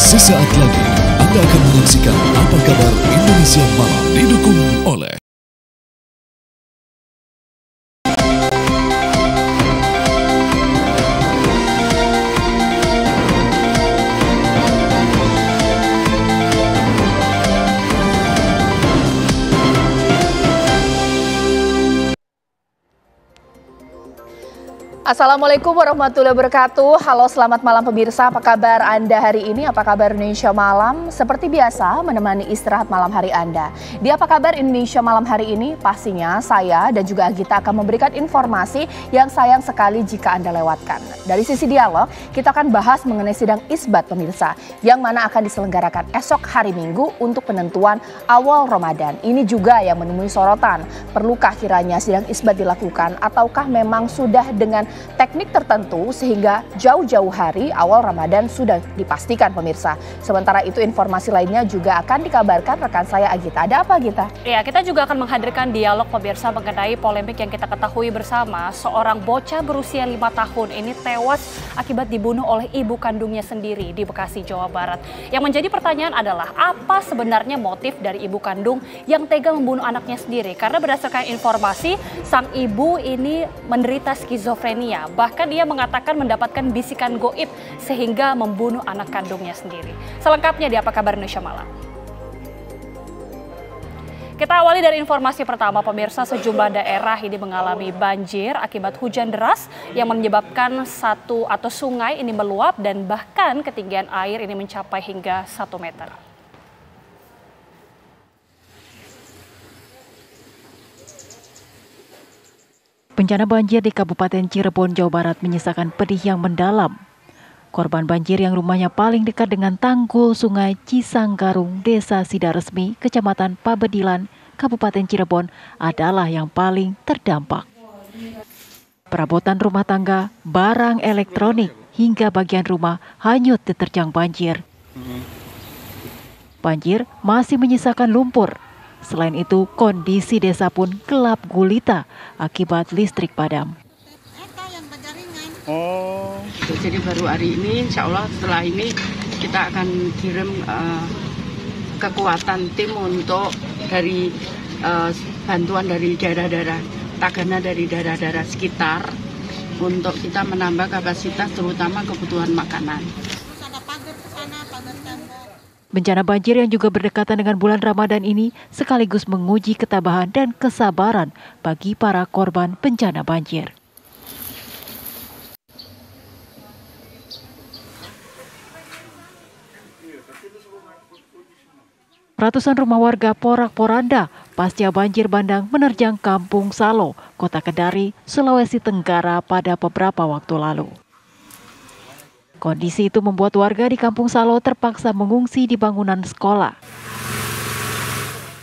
Sesaat lagi Anda akan menyaksikan Apa Kabar Indonesia Malam, didukung oleh Assalamualaikum warahmatullahi wabarakatuh. Halo, selamat malam pemirsa. Apa kabar Anda hari ini? Apa kabar Indonesia Malam? Seperti biasa menemani istirahat malam hari Anda. Di Apa Kabar Indonesia Malam hari ini, pastinya saya dan juga Agita akan memberikan informasi yang sayang sekali jika Anda lewatkan. Dari sisi dialog, kita akan bahas mengenai sidang isbat pemirsa, yang mana akan diselenggarakan esok hari Minggu untuk penentuan awal Ramadan. Ini juga yang menemui sorotan. Perlukah kiranya sidang isbat dilakukan ataukah memang sudah dengan teknik tertentu sehingga jauh-jauh hari awal Ramadan sudah dipastikan pemirsa. Sementara itu informasi lainnya juga akan dikabarkan rekan saya Agita. Ada apa Agita? Ya, kita juga akan menghadirkan dialog pemirsa mengenai polemik yang kita ketahui bersama. Seorang bocah berusia 5 tahun ini tewas akibat dibunuh oleh ibu kandungnya sendiri di Bekasi, Jawa Barat. Yang menjadi pertanyaan adalah apa sebenarnya motif dari ibu kandung yang tega membunuh anaknya sendiri? Karena berdasarkan informasi, sang ibu ini menderita skizofrenia. Bahkan dia mengatakan mendapatkan bisikan goib sehingga membunuh anak kandungnya sendiri. Selengkapnya di Apa Kabar Indonesia Malam. Kita awali dari informasi pertama pemirsa, sejumlah daerah ini mengalami banjir akibat hujan deras yang menyebabkan sungai ini meluap dan bahkan ketinggian air ini mencapai hingga 1 meter. Bencana banjir di Kabupaten Cirebon, Jawa Barat menyisakan pedih yang mendalam. Korban banjir yang rumahnya paling dekat dengan tanggul Sungai Cisanggarung, Desa Sidaresmi, Kecamatan Pabedilan, Kabupaten Cirebon adalah yang paling terdampak. Perabotan rumah tangga, barang elektronik, hingga bagian rumah hanyut diterjang banjir. Banjir masih menyisakan lumpur. Selain itu, kondisi desa pun gelap gulita akibat listrik padam. Jadi baru hari ini, insya Allah setelah ini kita akan kirim kekuatan tim untuk dari bantuan dari daerah-daerah tagana dari daerah-daerah sekitar untuk kita menambah kapasitas terutama kebutuhan makanan. Bencana banjir yang juga berdekatan dengan bulan Ramadan ini sekaligus menguji ketabahan dan kesabaran bagi para korban bencana banjir. Ratusan rumah warga porak-poranda pasca banjir bandang menerjang Kampung Salo, Kota Kendari, Sulawesi Tenggara pada beberapa waktu lalu. Kondisi itu membuat warga di Kampung Salo terpaksa mengungsi di bangunan sekolah.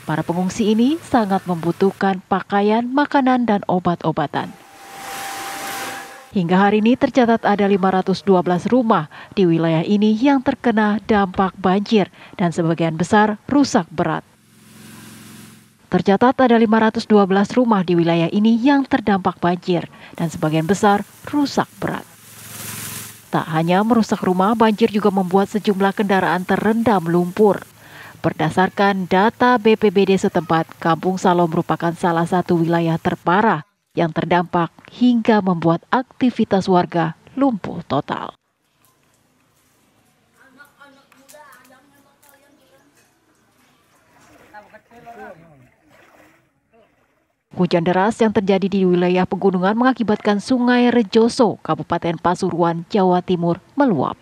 Para pengungsi ini sangat membutuhkan pakaian, makanan, dan obat-obatan. Hingga hari ini tercatat ada 512 rumah di wilayah ini yang terkena dampak banjir dan sebagian besar rusak berat. Tercatat ada 512 rumah di wilayah ini yang terdampak banjir dan sebagian besar rusak berat. Tak hanya merusak rumah, banjir juga membuat sejumlah kendaraan terendam lumpur. Berdasarkan data BPBD setempat, Kampung Salo merupakan salah satu wilayah terparah yang terdampak hingga membuat aktivitas warga lumpuh total. Hujan deras yang terjadi di wilayah pegunungan mengakibatkan Sungai Rejoso, Kabupaten Pasuruan, Jawa Timur meluap.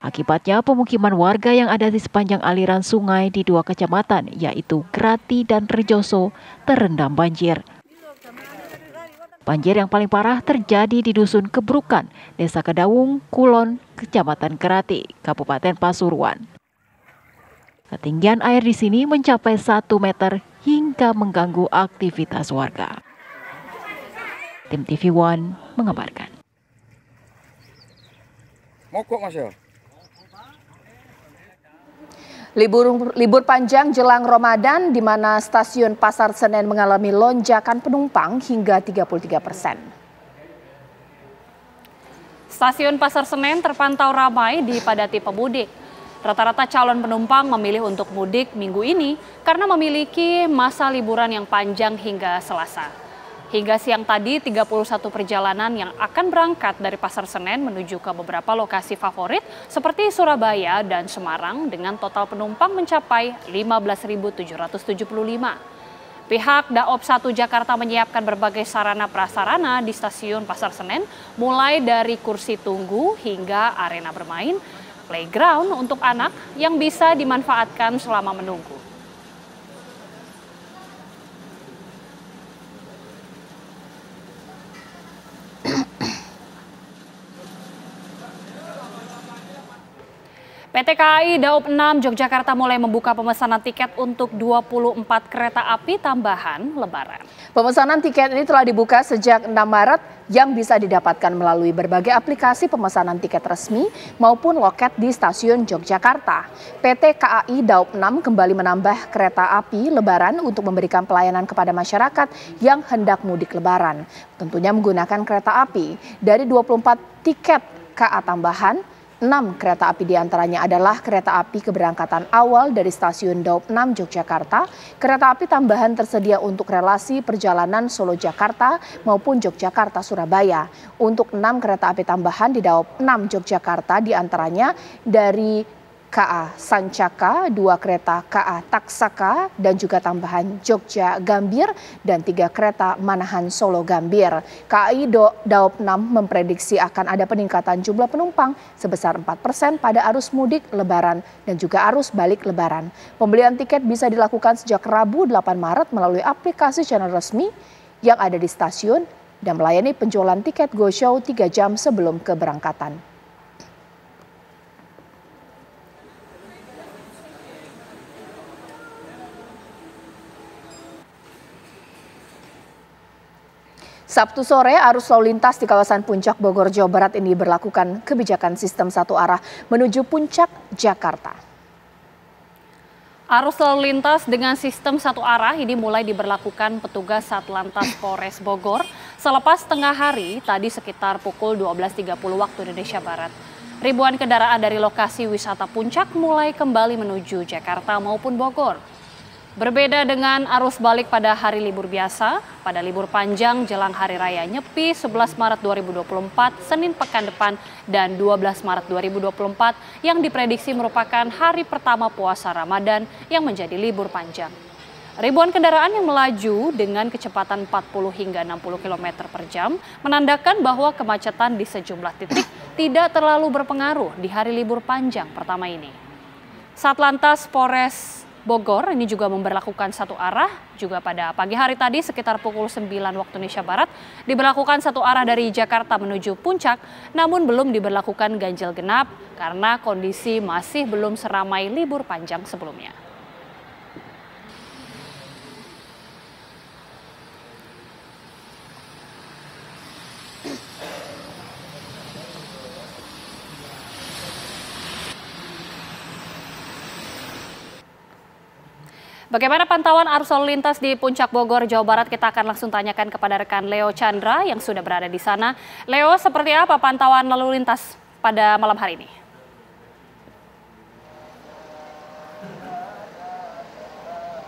Akibatnya pemukiman warga yang ada di sepanjang aliran sungai di 2 kecamatan yaitu Grati dan Rejoso terendam banjir. Banjir yang paling parah terjadi di Dusun Kebrukan, Desa Kedawung, Kulon, Kecamatan Grati, Kabupaten Pasuruan. Ketinggian air di sini mencapai 1 meter hingga mengganggu aktivitas warga. Tim TV One mengabarkan. Mogok Mas ya? Libur panjang jelang Ramadan di mana stasiun Pasar Senen mengalami lonjakan penumpang hingga 33%. Stasiun Pasar Senen terpantau ramai dipadati pemudik. Rata-rata calon penumpang memilih untuk mudik minggu ini karena memiliki masa liburan yang panjang hingga Selasa. Hingga siang tadi, 31 perjalanan yang akan berangkat dari Pasar Senen menuju ke beberapa lokasi favorit seperti Surabaya dan Semarang dengan total penumpang mencapai 15.775. Pihak Daop 1 Jakarta menyiapkan berbagai sarana prasarana di stasiun Pasar Senen, mulai dari kursi tunggu hingga arena bermain, playground untuk anak yang bisa dimanfaatkan selama menunggu. PT KAI Daop 6 Yogyakarta mulai membuka pemesanan tiket untuk 24 kereta api tambahan Lebaran. Pemesanan tiket ini telah dibuka sejak 6 Maret yang bisa didapatkan melalui berbagai aplikasi pemesanan tiket resmi maupun loket di stasiun Yogyakarta. PT KAI Daop 6 kembali menambah kereta api Lebaran untuk memberikan pelayanan kepada masyarakat yang hendak mudik Lebaran. Tentunya menggunakan kereta api. Dari 24 tiket KA tambahan, 6 kereta api diantaranya adalah kereta api keberangkatan awal dari stasiun Daop 6 Yogyakarta. Kereta api tambahan tersedia untuk relasi perjalanan Solo-Jakarta maupun Yogyakarta-Surabaya. Untuk 6 kereta api tambahan di Daop 6 Yogyakarta diantaranya dari KA Sancaka, 2 kereta KA Taksaka, dan juga tambahan Jogja Gambir, dan 3 kereta Manahan Solo Gambir. KAI Daop 6 memprediksi akan ada peningkatan jumlah penumpang sebesar 4% pada arus mudik Lebaran dan juga arus balik Lebaran. Pembelian tiket bisa dilakukan sejak Rabu 8 Maret melalui aplikasi channel resmi yang ada di stasiun dan melayani penjualan tiket Go Show 3 jam sebelum keberangkatan. Sabtu sore, arus lalu lintas di kawasan Puncak Bogor, Jawa Barat ini berlakukan kebijakan sistem satu arah menuju Puncak, Jakarta. Arus lalu lintas dengan sistem satu arah ini mulai diberlakukan petugas Satlantas Polres Bogor selepas tengah hari tadi sekitar pukul 12.30 waktu Indonesia Barat. Ribuan kendaraan dari lokasi wisata Puncak mulai kembali menuju Jakarta maupun Bogor. Berbeda dengan arus balik pada hari libur biasa, pada libur panjang jelang Hari Raya Nyepi 11 Maret 2024, Senin pekan depan, dan 12 Maret 2024 yang diprediksi merupakan hari pertama puasa Ramadan yang menjadi libur panjang. Ribuan kendaraan yang melaju dengan kecepatan 40 hingga 60 km per jam menandakan bahwa kemacetan di sejumlah titik tidak terlalu berpengaruh di hari libur panjang pertama ini. Satlantas Polres Bogor ini juga memberlakukan satu arah juga pada pagi hari tadi sekitar pukul 9 waktu Indonesia Barat diberlakukan satu arah dari Jakarta menuju Puncak, namun belum diberlakukan ganjil genap karena kondisi masih belum seramai libur panjang sebelumnya. Bagaimana pantauan arus lalu lintas di Puncak Bogor, Jawa Barat? Kita akan langsung tanyakan kepada rekan Leo Chandra yang sudah berada di sana. Leo, seperti apa pantauan lalu lintas pada malam hari ini?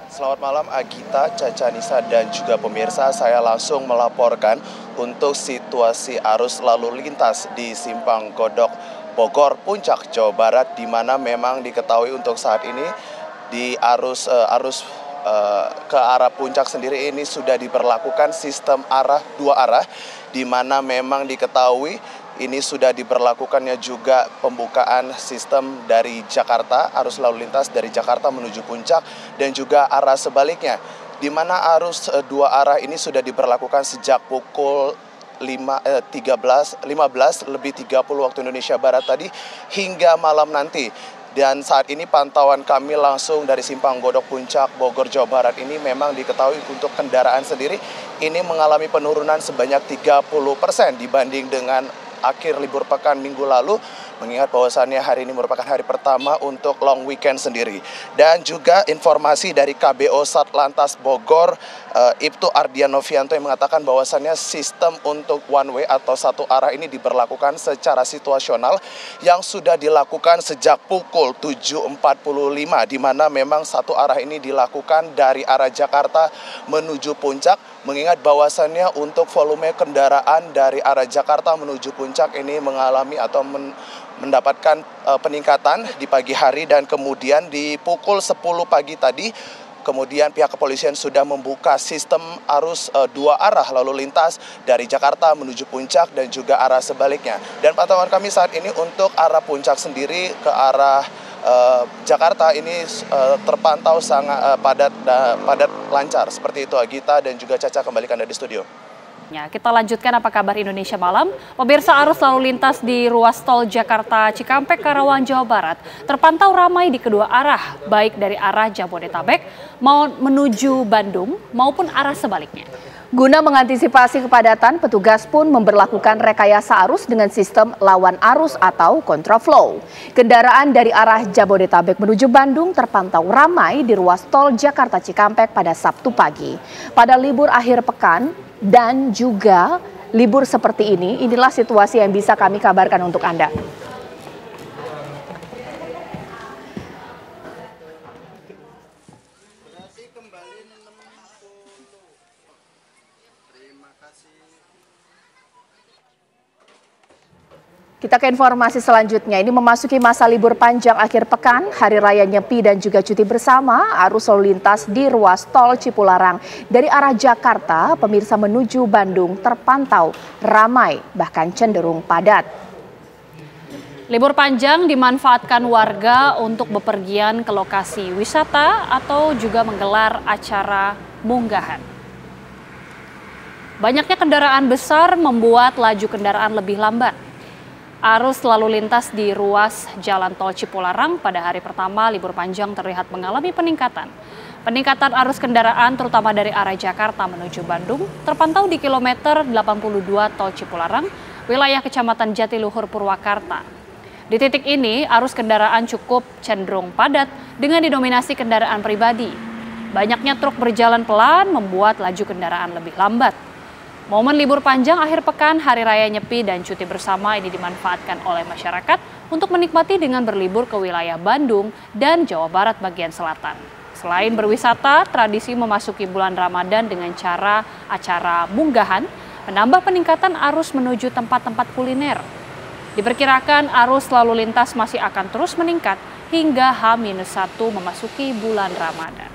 Selamat malam Agita, Caca Nisa, dan juga pemirsa. Saya langsung melaporkan untuk situasi arus lalu lintas di Simpang Godok Bogor, Puncak, Jawa Barat, di mana memang diketahui untuk saat ini di arus ke arah Puncak sendiri ini sudah diberlakukan sistem dua arah, di mana memang diketahui ini sudah diberlakukannya juga pembukaan sistem dari Jakarta, arus lalu lintas dari Jakarta menuju Puncak, dan juga arah sebaliknya, di mana arus dua arah ini sudah diberlakukan sejak pukul 15.30 waktu Indonesia Barat tadi hingga malam nanti. Dan saat ini pantauan kami langsung dari Simpang Godok Puncak Bogor, Jawa Barat ini memang diketahui untuk kendaraan sendiri ini mengalami penurunan sebanyak 30% dibanding dengan akhir libur pekan minggu lalu. mengingat bahwasannya hari ini merupakan hari pertama untuk long weekend sendiri. Dan juga informasi dari KBO Satlantas Bogor, Ibtu Ardian Novianto yang mengatakan bahwasannya sistem untuk one way atau satu arah ini diberlakukan secara situasional yang sudah dilakukan sejak pukul 7.45, di mana memang satu arah ini dilakukan dari arah Jakarta menuju Puncak, mengingat bahwasannya untuk volume kendaraan dari arah Jakarta menuju Puncak ini mengalami atau mendapatkan peningkatan di pagi hari, dan kemudian di pukul 10 pagi tadi kemudian pihak kepolisian sudah membuka sistem arus dua arah lalu lintas dari Jakarta menuju Puncak dan juga arah sebaliknya. Dan pantauan kami saat ini untuk arah Puncak sendiri ke arah Jakarta ini terpantau sangat padat lancar. Seperti itu Agita dan juga Caca, kembalikan dari studio. Kita lanjutkan apa kabar Indonesia Malam. Pemirsa, arus lalu lintas di ruas tol Jakarta Cikampek Karawang Jawa Barat terpantau ramai di kedua arah, baik dari arah Jabodetabek mau menuju Bandung maupun arah sebaliknya. Guna mengantisipasi kepadatan, petugas pun memberlakukan rekayasa arus dengan sistem lawan arus atau kontraflow. Kendaraan dari arah Jabodetabek menuju Bandung terpantau ramai di ruas tol Jakarta Cikampek pada Sabtu pagi. Pada libur akhir pekan dan juga libur seperti ini, inilah situasi yang bisa kami kabarkan untuk Anda. Kita ke informasi selanjutnya. Ini memasuki masa libur panjang akhir pekan, Hari Raya Nyepi dan juga cuti bersama. Arus lalu lintas di ruas tol Cipularang dari arah Jakarta, pemirsa menuju Bandung terpantau ramai, bahkan cenderung padat. Libur panjang dimanfaatkan warga untuk bepergian ke lokasi wisata atau juga menggelar acara munggahan. Banyaknya kendaraan besar membuat laju kendaraan lebih lambat. Arus lalu lintas di ruas Jalan Tol Cipularang pada hari pertama libur panjang terlihat mengalami peningkatan. Peningkatan arus kendaraan terutama dari arah Jakarta menuju Bandung terpantau di kilometer 82 Tol Cipularang, wilayah Kecamatan Jatiluhur, Purwakarta. Di titik ini, arus kendaraan cukup cenderung padat dengan didominasi kendaraan pribadi. Banyaknya truk berjalan pelan membuat laju kendaraan lebih lambat. Momen libur panjang akhir pekan, Hari Raya Nyepi dan cuti bersama ini dimanfaatkan oleh masyarakat untuk menikmati dengan berlibur ke wilayah Bandung dan Jawa Barat bagian selatan. Selain berwisata, tradisi memasuki bulan Ramadan dengan cara acara munggahan menambah peningkatan arus menuju tempat-tempat kuliner. Diperkirakan arus lalu lintas masih akan terus meningkat hingga H-1 memasuki bulan Ramadan.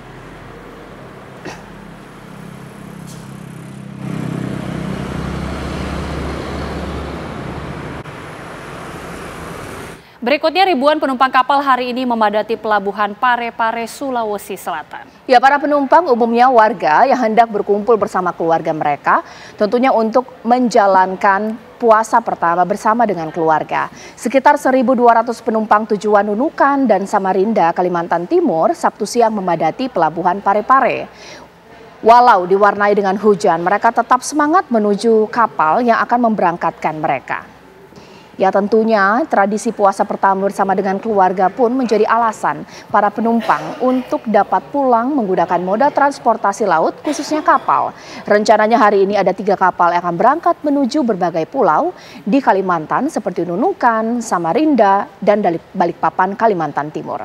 Berikutnya, ribuan penumpang kapal hari ini memadati pelabuhan Parepare, Sulawesi Selatan. Ya, para penumpang umumnya warga yang hendak berkumpul bersama keluarga mereka, tentunya untuk menjalankan puasa pertama bersama dengan keluarga. Sekitar 1.200 penumpang tujuan Nunukan dan Samarinda, Kalimantan Timur, Sabtu siang memadati pelabuhan Parepare. Walau diwarnai dengan hujan, mereka tetap semangat menuju kapal yang akan memberangkatkan mereka. Ya, tentunya tradisi puasa pertama bersama dengan keluarga pun menjadi alasan para penumpang untuk dapat pulang menggunakan moda transportasi laut, khususnya kapal. Rencananya hari ini ada 3 kapal yang akan berangkat menuju berbagai pulau di Kalimantan seperti Nunukan, Samarinda, dan Balikpapan, Kalimantan Timur.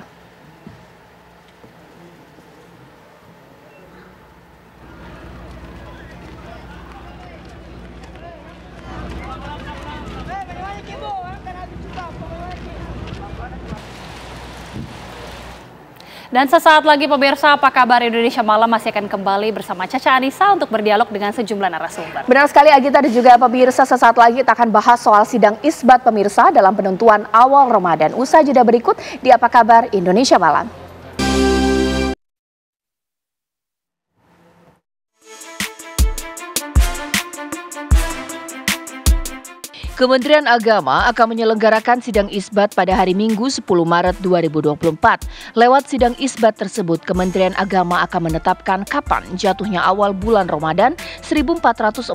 Dan sesaat lagi pemirsa, apa kabar Indonesia Malam masih akan kembali bersama Caca Anissa untuk berdialog dengan sejumlah narasumber. Benar sekali Agita dan juga pemirsa, sesaat lagi kita akan bahas soal sidang isbat pemirsa dalam penentuan awal Ramadan. Usai jeda berikut di Apa Kabar Indonesia Malam. Kementerian Agama akan menyelenggarakan sidang isbat pada hari Minggu 10 Maret 2024. Lewat sidang isbat tersebut, Kementerian Agama akan menetapkan kapan jatuhnya awal bulan Ramadan 1445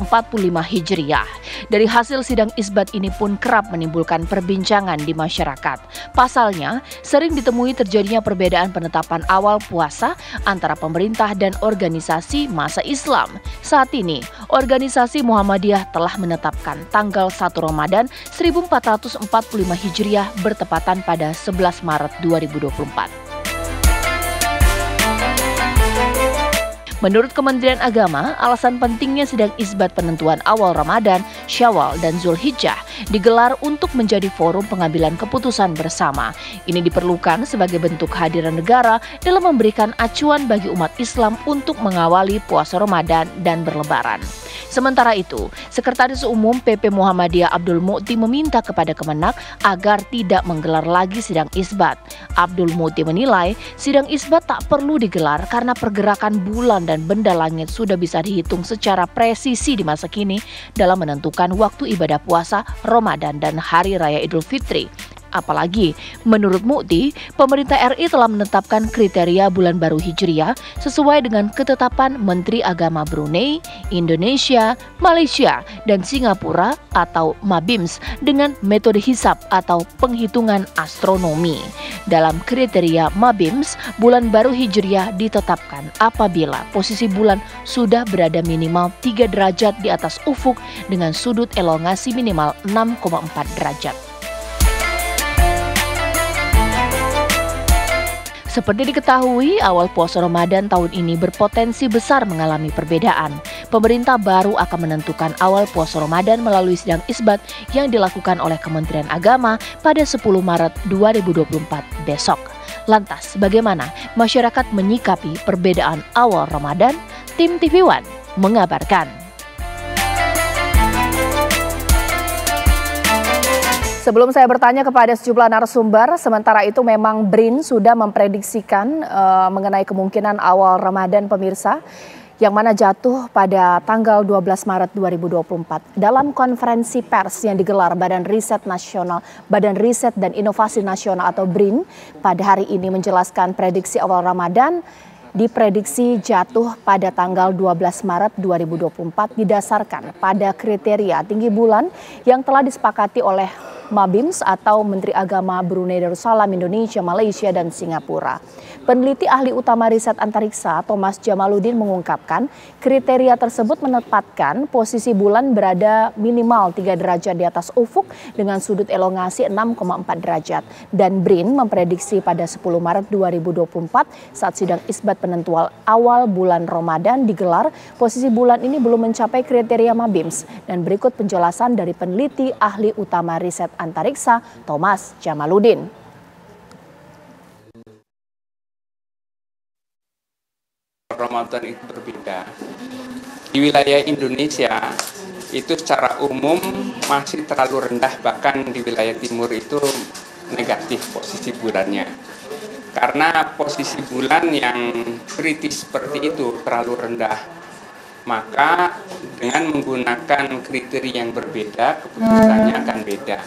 Hijriah. Dari hasil sidang isbat ini pun kerap menimbulkan perbincangan di masyarakat. Pasalnya, sering ditemui terjadinya perbedaan penetapan awal puasa antara pemerintah dan organisasi masa Islam. Saat ini, organisasi Muhammadiyah telah menetapkan tanggal 1 Ramadan 1445 Hijriah bertepatan pada 11 Maret 2024. Menurut Kementerian Agama, alasan pentingnya sidang isbat penentuan awal Ramadan, Syawal, dan Zulhijjah digelar untuk menjadi forum pengambilan keputusan bersama. Ini diperlukan sebagai bentuk kehadiran negara dalam memberikan acuan bagi umat Islam untuk mengawali puasa Ramadan dan berlebaran. Sementara itu, Sekretaris Umum PP Muhammadiyah Abdul Mu'ti meminta kepada Kemenak agar tidak menggelar lagi sidang isbat. Abdul Mu'ti menilai sidang isbat tak perlu digelar karena pergerakan bulan dan benda langit sudah bisa dihitung secara presisi di masa kini dalam menentukan waktu ibadah puasa Ramadan dan Hari Raya Idul Fitri. Apalagi, menurut Mu'ti, pemerintah RI telah menetapkan kriteria bulan baru Hijriah sesuai dengan ketetapan Menteri Agama Brunei, Indonesia, Malaysia, dan Singapura atau MABIMS dengan metode hisab atau penghitungan astronomi. Dalam kriteria MABIMS, bulan baru Hijriah ditetapkan apabila posisi bulan sudah berada minimal 3 derajat di atas ufuk dengan sudut elongasi minimal 6,4 derajat. Seperti diketahui, awal puasa Ramadan tahun ini berpotensi besar mengalami perbedaan. Pemerintah baru akan menentukan awal puasa Ramadan melalui sidang isbat yang dilakukan oleh Kementerian Agama pada 10 Maret 2024 besok. Lantas, bagaimana masyarakat menyikapi perbedaan awal Ramadan? Tim TV One mengabarkan. Sebelum saya bertanya kepada sejumlah narasumber, sementara itu memang BRIN sudah memprediksikan mengenai kemungkinan awal Ramadan pemirsa yang mana jatuh pada tanggal 12 Maret 2024. Dalam konferensi pers yang digelar Badan Riset dan Inovasi Nasional atau BRIN pada hari ini menjelaskan prediksi awal Ramadan diprediksi jatuh pada tanggal 12 Maret 2024 didasarkan pada kriteria tinggi bulan yang telah disepakati oleh MABIMS atau Menteri Agama Brunei Darussalam, Indonesia, Malaysia, dan Singapura. Peneliti ahli utama riset antariksa Thomas Jamaluddin mengungkapkan kriteria tersebut menempatkan posisi bulan berada minimal 3 derajat di atas ufuk dengan sudut elongasi 6,4 derajat. Dan BRIN memprediksi pada 10 Maret 2024 saat sidang isbat penentuan awal bulan Ramadan digelar, posisi bulan ini belum mencapai kriteria MABIMS. Dan berikut penjelasan dari peneliti ahli utama riset antariksa Thomas Jamaluddin. Ramadan itu berbeda. Di wilayah Indonesia itu secara umum masih terlalu rendah, bahkan di wilayah timur itu negatif posisi bulannya. Karena posisi bulan yang kritis seperti itu terlalu rendah, maka dengan menggunakan kriteria yang berbeda, keputusannya akan beda.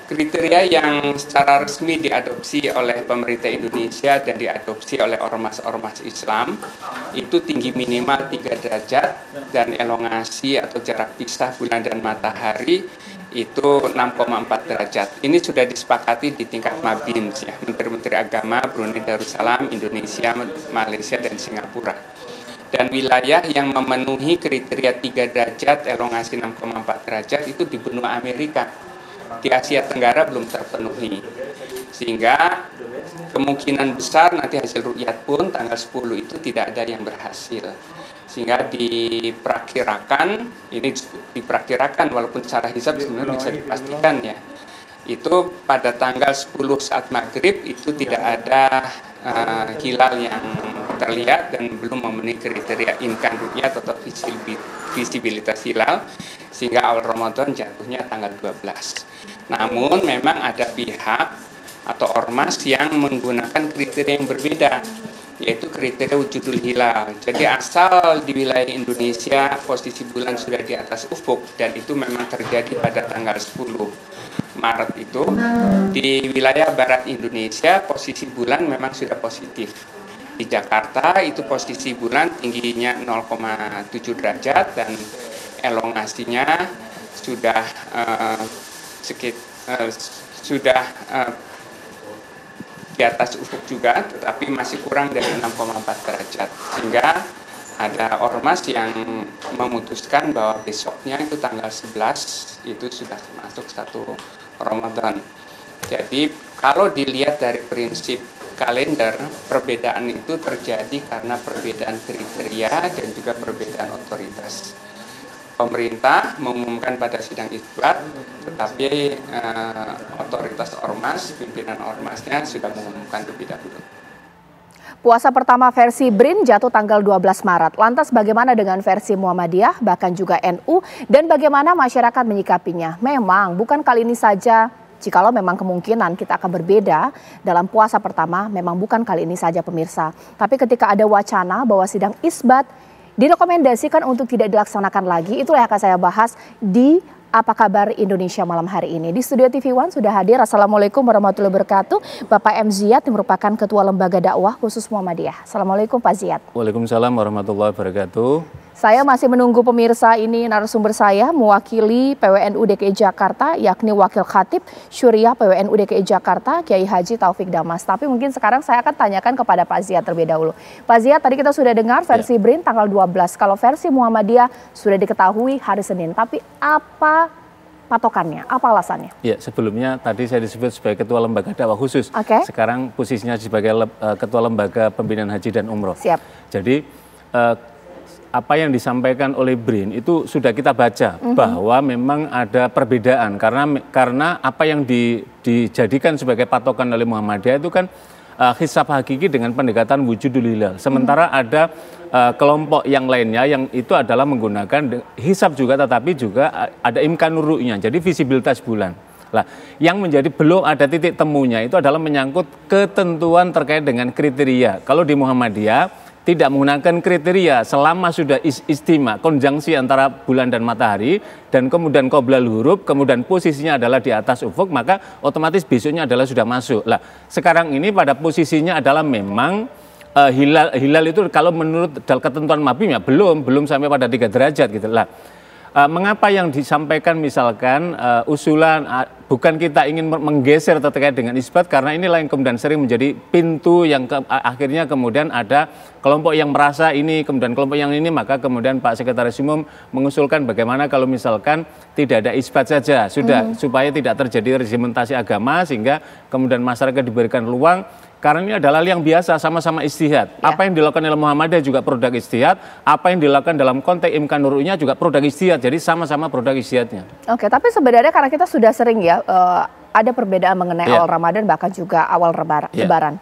Kriteria yang secara resmi diadopsi oleh pemerintah Indonesia dan diadopsi oleh ormas-ormas Islam itu tinggi minimal 3 derajat dan elongasi atau jarak pisah bulan dan matahari itu 6,4 derajat. Ini sudah disepakati di tingkat MABIMS ya, Menteri-Menteri Agama Brunei Darussalam, Indonesia, Malaysia, dan Singapura. Dan wilayah yang memenuhi kriteria 3 derajat, elongasi 6,4 derajat itu di benua Amerika. Di Asia Tenggara belum terpenuhi. Sehingga kemungkinan besar nanti hasil ru'yat pun tanggal 10 itu tidak ada yang berhasil. Sehingga diperkirakan walaupun secara hisab sebenarnya bisa dipastikan ya. Itu pada tanggal 10 saat maghrib itu tidak ada hilal yang terlihat dan belum memenuhi kriteria imkan ru'yat atau visibilitas hilal, sehingga awal Ramadan jatuhnya tanggal 12. Namun memang ada pihak atau ormas yang menggunakan kriteria yang berbeda, yaitu kriteria wujudul hilal. Jadi asal di wilayah Indonesia posisi bulan sudah di atas ufuk, dan itu memang terjadi pada tanggal 10 Maret itu. Di wilayah barat Indonesia posisi bulan memang sudah positif. Di Jakarta itu posisi bulan tingginya 0,7 derajat dan elongasinya sudah di atas ufuk juga, tetapi masih kurang dari 6,4 derajat. Sehingga ada ormas yang memutuskan bahwa besoknya itu tanggal 11 itu sudah masuk 1 Ramadan. Jadi kalau dilihat dari prinsip kalender, perbedaan itu terjadi karena perbedaan kriteria dan juga perbedaan otoritas. Pemerintah mengumumkan pada sidang isbat, tetapi otoritas ormas, pimpinan ormasnya sudah mengumumkan lebih dahulu. Puasa pertama versi BRIN jatuh tanggal 12 Maret. Lantas bagaimana dengan versi Muhammadiyah, bahkan juga NU, dan bagaimana masyarakat menyikapinya? Memang bukan kali ini saja, jikalau memang kemungkinan kita akan berbeda dalam puasa pertama, memang bukan kali ini saja pemirsa. Tapi ketika ada wacana bahwa sidang isbat direkomendasikan untuk tidak dilaksanakan lagi, itulah yang akan saya bahas di Apa Kabar Indonesia malam hari ini. Di studio TV One sudah hadir, Assalamualaikum warahmatullahi wabarakatuh, Bapak M. Ziyad yang merupakan Ketua Lembaga Dakwah Khusus Muhammadiyah. Assalamualaikum Pak Ziyad. Waalaikumsalam warahmatullahi wabarakatuh. Saya masih menunggu pemirsa, ini narasumber saya mewakili PWNU DKI Jakarta, yakni Wakil Khatib Syuriah PWNU DKI Jakarta, Kiai Haji Taufik Damas. Tapi mungkin sekarang saya akan tanyakan kepada Pak Ziyad terlebih dahulu. Pak Ziyad, tadi kita sudah dengar versi BRIN tanggal 12. Kalau versi Muhammadiyah sudah diketahui hari Senin. Tapi apa patokannya? Apa alasannya? Ya, sebelumnya tadi saya disebut sebagai Ketua Lembaga Dakwah Khusus. Sekarang posisinya sebagai Ketua Lembaga Pembinaan Haji dan Umroh. Siap. Jadi apa yang disampaikan oleh BRIN itu sudah kita baca bahwa memang ada perbedaan karena apa yang dijadikan sebagai patokan oleh Muhammadiyah itu kan hisab hakiki dengan pendekatan wujudul hilal. Sementara ada kelompok yang lainnya yang itu adalah menggunakan hisab juga, tetapi juga ada imkanur ru'yah, jadi visibilitas bulan. Lah, yang menjadi belum ada titik temunya itu adalah menyangkut ketentuan terkait dengan kriteria. Kalau di Muhammadiyah tidak menggunakan kriteria selama sudah istima, konjungsi antara bulan dan matahari, dan kemudian qoblal huruf, kemudian posisinya adalah di atas ufuk, maka otomatis besoknya adalah sudah masuk. Lah, sekarang ini pada posisinya adalah memang hilal itu kalau menurut ketentuan MABIM ya belum sampai pada 3 derajat gitu lah. Mengapa yang disampaikan misalkan usulan bukan kita ingin menggeser terkait dengan isbat, karena inilah yang kemudian sering menjadi pintu yang akhirnya kemudian ada kelompok yang merasa ini, kemudian kelompok yang ini, maka kemudian Pak Sekretaris Umum mengusulkan bagaimana kalau misalkan tidak ada isbat saja, sudah supaya tidak terjadi regimentasi agama, sehingga kemudian masyarakat diberikan ruang. Karena ini adalah yang biasa, sama-sama ijtihad. Apa yang dilakukan oleh Muhammadiyah juga produk ijtihad, apa yang dilakukan dalam konteks imkanur ru'yah juga produk ijtihad. Jadi sama-sama produk ijtihadnya. Oke, tapi sebenarnya karena kita sudah sering ya ada perbedaan mengenai awal Ramadan bahkan juga awal Lebaran.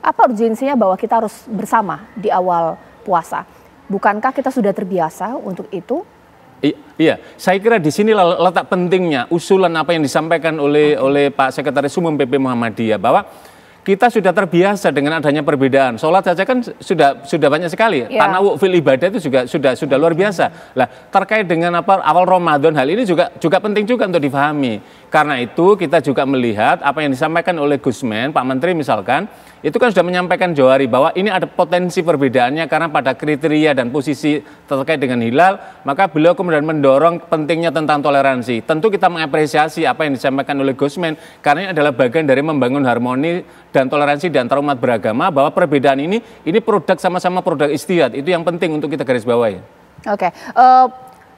Apa urgensinya bahwa kita harus bersama di awal puasa? Bukankah kita sudah terbiasa untuk itu? Iya, saya kira di sini letak pentingnya usulan apa yang disampaikan oleh Pak Sekretaris Umum PP Muhammadiyah, bahwa kita sudah terbiasa dengan adanya perbedaan. Sholat saja kan sudah banyak sekali. Tanawwu fil ibadah itu juga sudah luar biasa. Lah, terkait dengan awal Ramadan, hal ini juga penting juga untuk difahami. Karena itu kita juga melihat apa yang disampaikan oleh Gusmen, Pak Menteri misalkan, itu kan sudah menyampaikan Johari bahwa ini ada potensi perbedaannya karena pada kriteria dan posisi terkait dengan hilal, maka beliau kemudian mendorong pentingnya tentang toleransi. Tentu kita mengapresiasi apa yang disampaikan oleh Gusmen, karena ini adalah bagian dari membangun harmoni dan toleransi di antara umat beragama, bahwa perbedaan ini produk sama-sama produk ijtihad. Itu yang penting untuk kita garis bawahi. Oke,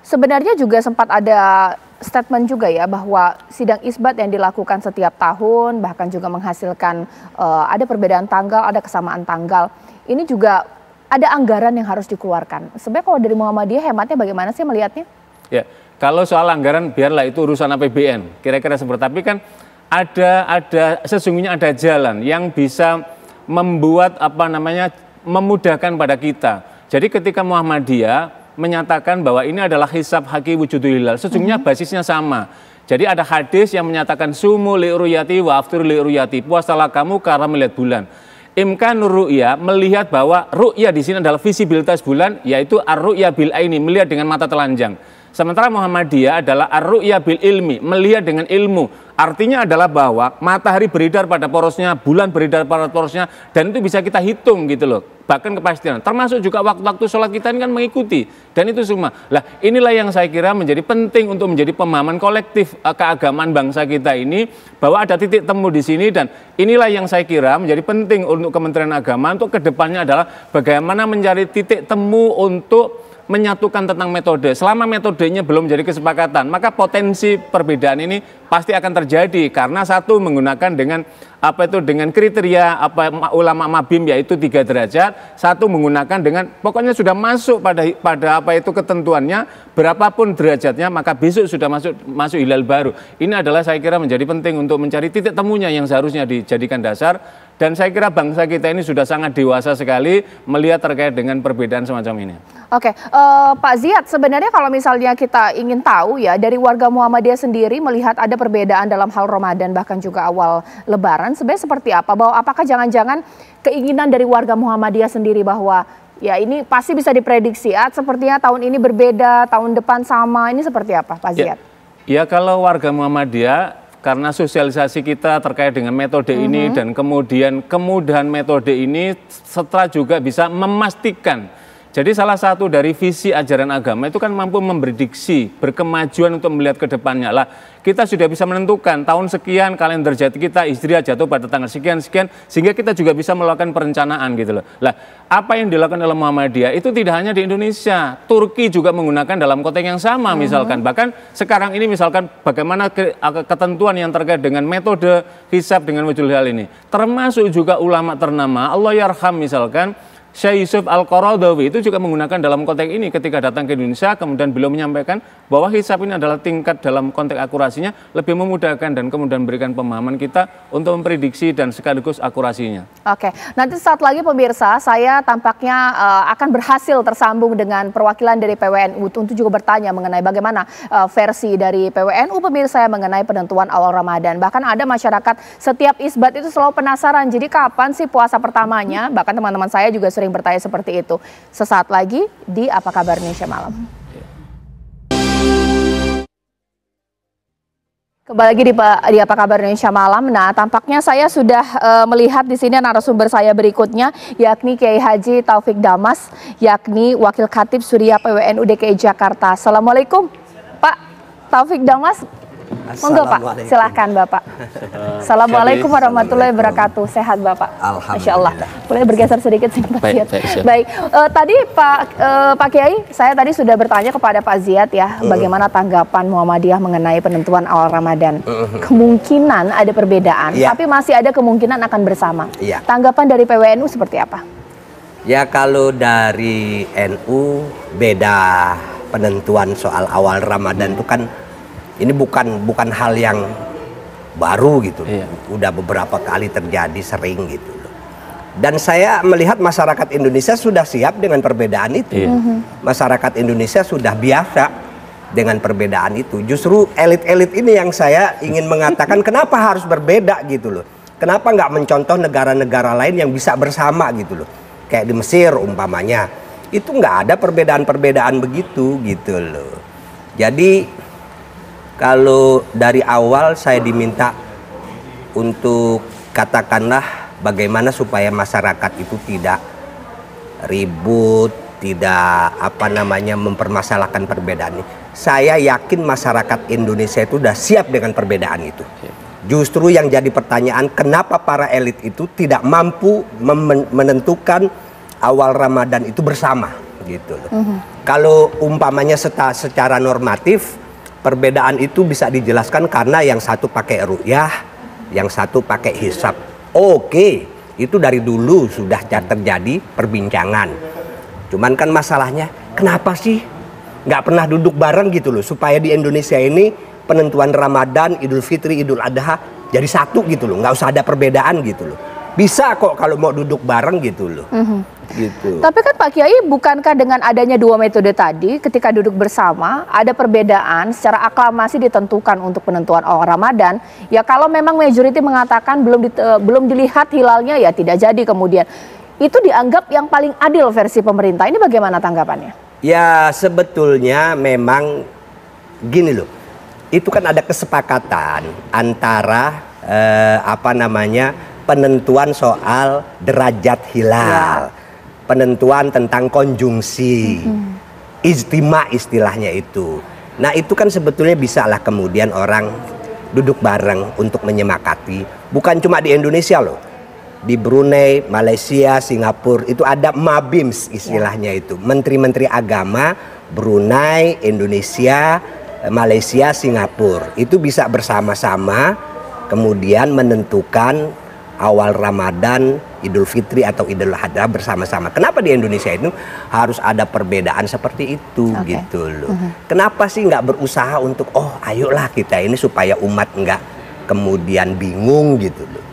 sebenarnya juga sempat ada statement juga ya bahwa sidang isbat yang dilakukan setiap tahun bahkan juga menghasilkan ada perbedaan tanggal, ada kesamaan tanggal. Ini juga ada anggaran yang harus dikeluarkan. Sebenarnya kalau dari Muhammadiyah hematnya bagaimana sih melihatnya? Ya, kalau soal anggaran biarlah itu urusan APBN. Kira-kira seperti, tapi kan sesungguhnya ada jalan yang bisa membuat memudahkan pada kita. Jadi ketika Muhammadiyah menyatakan bahwa ini adalah hisab haki wujudul hilal, sesungguhnya basisnya sama. Jadi ada hadis yang menyatakan sumu li ru'yati wa aftiru li ru'yati, puasalah kamu karena melihat bulan. Imkanur ru'ya melihat bahwa ru'ya di sini adalah visibilitas bulan, yaitu ar-ru'ya bil aini, melihat dengan mata telanjang. Sementara Muhammadiyah adalah ar-ru'ya bil ilmi, melihat dengan ilmu. Artinya adalah bahwa matahari beredar pada porosnya, bulan beredar pada porosnya, dan itu bisa kita hitung gitu loh. Bahkan kepastian. Termasuk juga waktu-waktu sholat kita ini kan mengikuti. Dan itu semua. Lah inilah yang saya kira menjadi penting untuk menjadi pemahaman kolektif keagamaan bangsa kita ini, bahwa ada titik temu di sini, dan inilah yang saya kira menjadi penting untuk Kementerian Agama untuk kedepannya adalah bagaimana mencari titik temu untuk menyatukan tentang metode. Selama metodenya belum menjadi kesepakatan, maka potensi perbedaan ini pasti akan terjadi karena satu menggunakan dengan dengan kriteria ulama mabim yaitu 3 derajat, satu menggunakan dengan pokoknya sudah masuk pada ketentuannya berapapun derajatnya, maka besok sudah masuk hilal baru. Ini adalah saya kira menjadi penting untuk mencari titik temunya yang seharusnya dijadikan dasar, dan saya kira bangsa kita ini sudah sangat dewasa sekali melihat terkait dengan perbedaan semacam ini. Oke, Pak Ziyad, sebenarnya kalau misalnya kita ingin tahu ya, dari warga Muhammadiyah sendiri melihat ada perbedaan dalam hal Ramadan bahkan juga awal Lebaran, sebenarnya seperti apa? Bahwa apakah jangan-jangan keinginan dari warga Muhammadiyah sendiri bahwa ya ini pasti bisa diprediksi, sepertinya tahun ini berbeda, tahun depan sama, ini seperti apa Pak Ziyad? Ya kalau warga Muhammadiyah, karena sosialisasi kita terkait dengan metode ini dan kemudian kemudahan metode ini setelah juga bisa memastikan. Jadi salah satu dari visi ajaran agama itu kan mampu memprediksi, berkemajuan untuk melihat ke depannya. Lah, kita sudah bisa menentukan tahun sekian kalender jati kita Hijriah jatuh pada tanggal sekian-sekian, sehingga kita juga bisa melakukan perencanaan gitu loh. Lah, apa yang dilakukan oleh Muhammadiyah itu tidak hanya di Indonesia, Turki juga menggunakan dalam konteks yang sama misalkan. Bahkan sekarang ini misalkan bagaimana ketentuan yang terkait dengan metode hisab dengan wujud hal ini. Termasuk juga ulama ternama, Allahyarham misalkan, Syekh Yusuf Al-Qaradawi itu juga menggunakan dalam konteks ini ketika datang ke Indonesia, kemudian beliau menyampaikan bahwa hisab ini adalah tingkat dalam konteks akurasinya lebih memudahkan dan kemudian memberikan pemahaman kita untuk memprediksi dan sekaligus akurasinya. Oke, nanti saat lagi pemirsa, saya tampaknya akan berhasil tersambung dengan perwakilan dari PWNU untuk juga bertanya mengenai bagaimana versi dari PWNU pemirsa yang mengenai penentuan awal Ramadan. Bahkan ada masyarakat setiap isbat itu selalu penasaran, jadi kapan sih puasa pertamanya? Bahkan teman-teman saya juga sering bertanya seperti itu. Sesaat lagi di Apa Kabar Indonesia Malam. Kembali lagi di Apa Kabar Indonesia Malam. Nah, tampaknya saya sudah melihat di sini narasumber saya berikutnya, yakni Kiai Haji Taufik Damas, yakni Wakil Khatib Surya PWNU DKI Jakarta. Assalamualaikum, Pak Taufik Damas. Monggo Pak, silahkan Bapak. Assalamualaikum warahmatullahi wabarakatuh. Sehat Bapak? Masya Allah. Boleh bergeser sedikit sih Pak Ziyad. Baik, tadi Pak Kiai, saya tadi sudah bertanya kepada Pak Ziyad ya, bagaimana tanggapan Muhammadiyah mengenai penentuan awal Ramadan. Kemungkinan ada perbedaan, tapi masih ada kemungkinan akan bersama. Tanggapan dari PWNU seperti apa? Ya kalau dari NU beda penentuan soal awal Ramadan itu kan ini bukan hal yang baru gitu, udah beberapa kali terjadi sering gitu. Dan saya melihat masyarakat Indonesia sudah siap dengan perbedaan itu. Masyarakat Indonesia sudah biasa dengan perbedaan itu. Justru elit-elit ini yang saya ingin mengatakan kenapa harus berbeda gitu loh. Kenapa nggak mencontoh negara-negara lain yang bisa bersama gitu loh. Kayak di Mesir umpamanya, itu nggak ada perbedaan-perbedaan begitu gitu loh. Jadi kalau dari awal saya diminta untuk katakanlah bagaimana supaya masyarakat itu tidak ribut, tidak mempermasalahkan perbedaan ini. Saya yakin masyarakat Indonesia itu sudah siap dengan perbedaan itu. Justru yang jadi pertanyaan, kenapa para elit itu tidak mampu menentukan awal Ramadan itu bersama gitu loh. Kalau umpamanya secara normatif, perbedaan itu bisa dijelaskan karena yang satu pakai ru'yah, yang satu pakai hisab. Oke, itu dari dulu sudah terjadi perbincangan. Cuman kan masalahnya, kenapa sih nggak pernah duduk bareng gitu loh, supaya di Indonesia ini penentuan Ramadan, Idul Fitri, Idul Adha jadi satu gitu loh, nggak usah ada perbedaan gitu loh. Bisa kok kalau mau duduk bareng gitu loh. Gitu. Tapi kan Pak Kiai, bukankah dengan adanya dua metode tadi, ketika duduk bersama ada perbedaan secara aklamasi ditentukan untuk penentuan awal Ramadan? Ya kalau memang majority mengatakan belum dilihat hilalnya, ya tidak jadi kemudian. Itu dianggap yang paling adil versi pemerintah. Ini bagaimana tanggapannya? Ya sebetulnya memang gini loh. Itu kan ada kesepakatan antara penentuan soal derajat hilal. Penentuan tentang konjungsi, ijtima istilahnya itu. Nah itu kan sebetulnya bisa lah kemudian orang duduk bareng untuk menyemakati. Bukan cuma di Indonesia loh, di Brunei, Malaysia, Singapura itu ada MABIMS istilahnya itu. Menteri-menteri agama Brunei, Indonesia, Malaysia, Singapura itu bisa bersama-sama kemudian menentukan awal Ramadan, Idul Fitri atau Idul Adha bersama-sama. Kenapa di Indonesia itu harus ada perbedaan seperti itu gitu loh. Kenapa sih nggak berusaha untuk ayolah kita ini supaya umat nggak kemudian bingung gitu loh.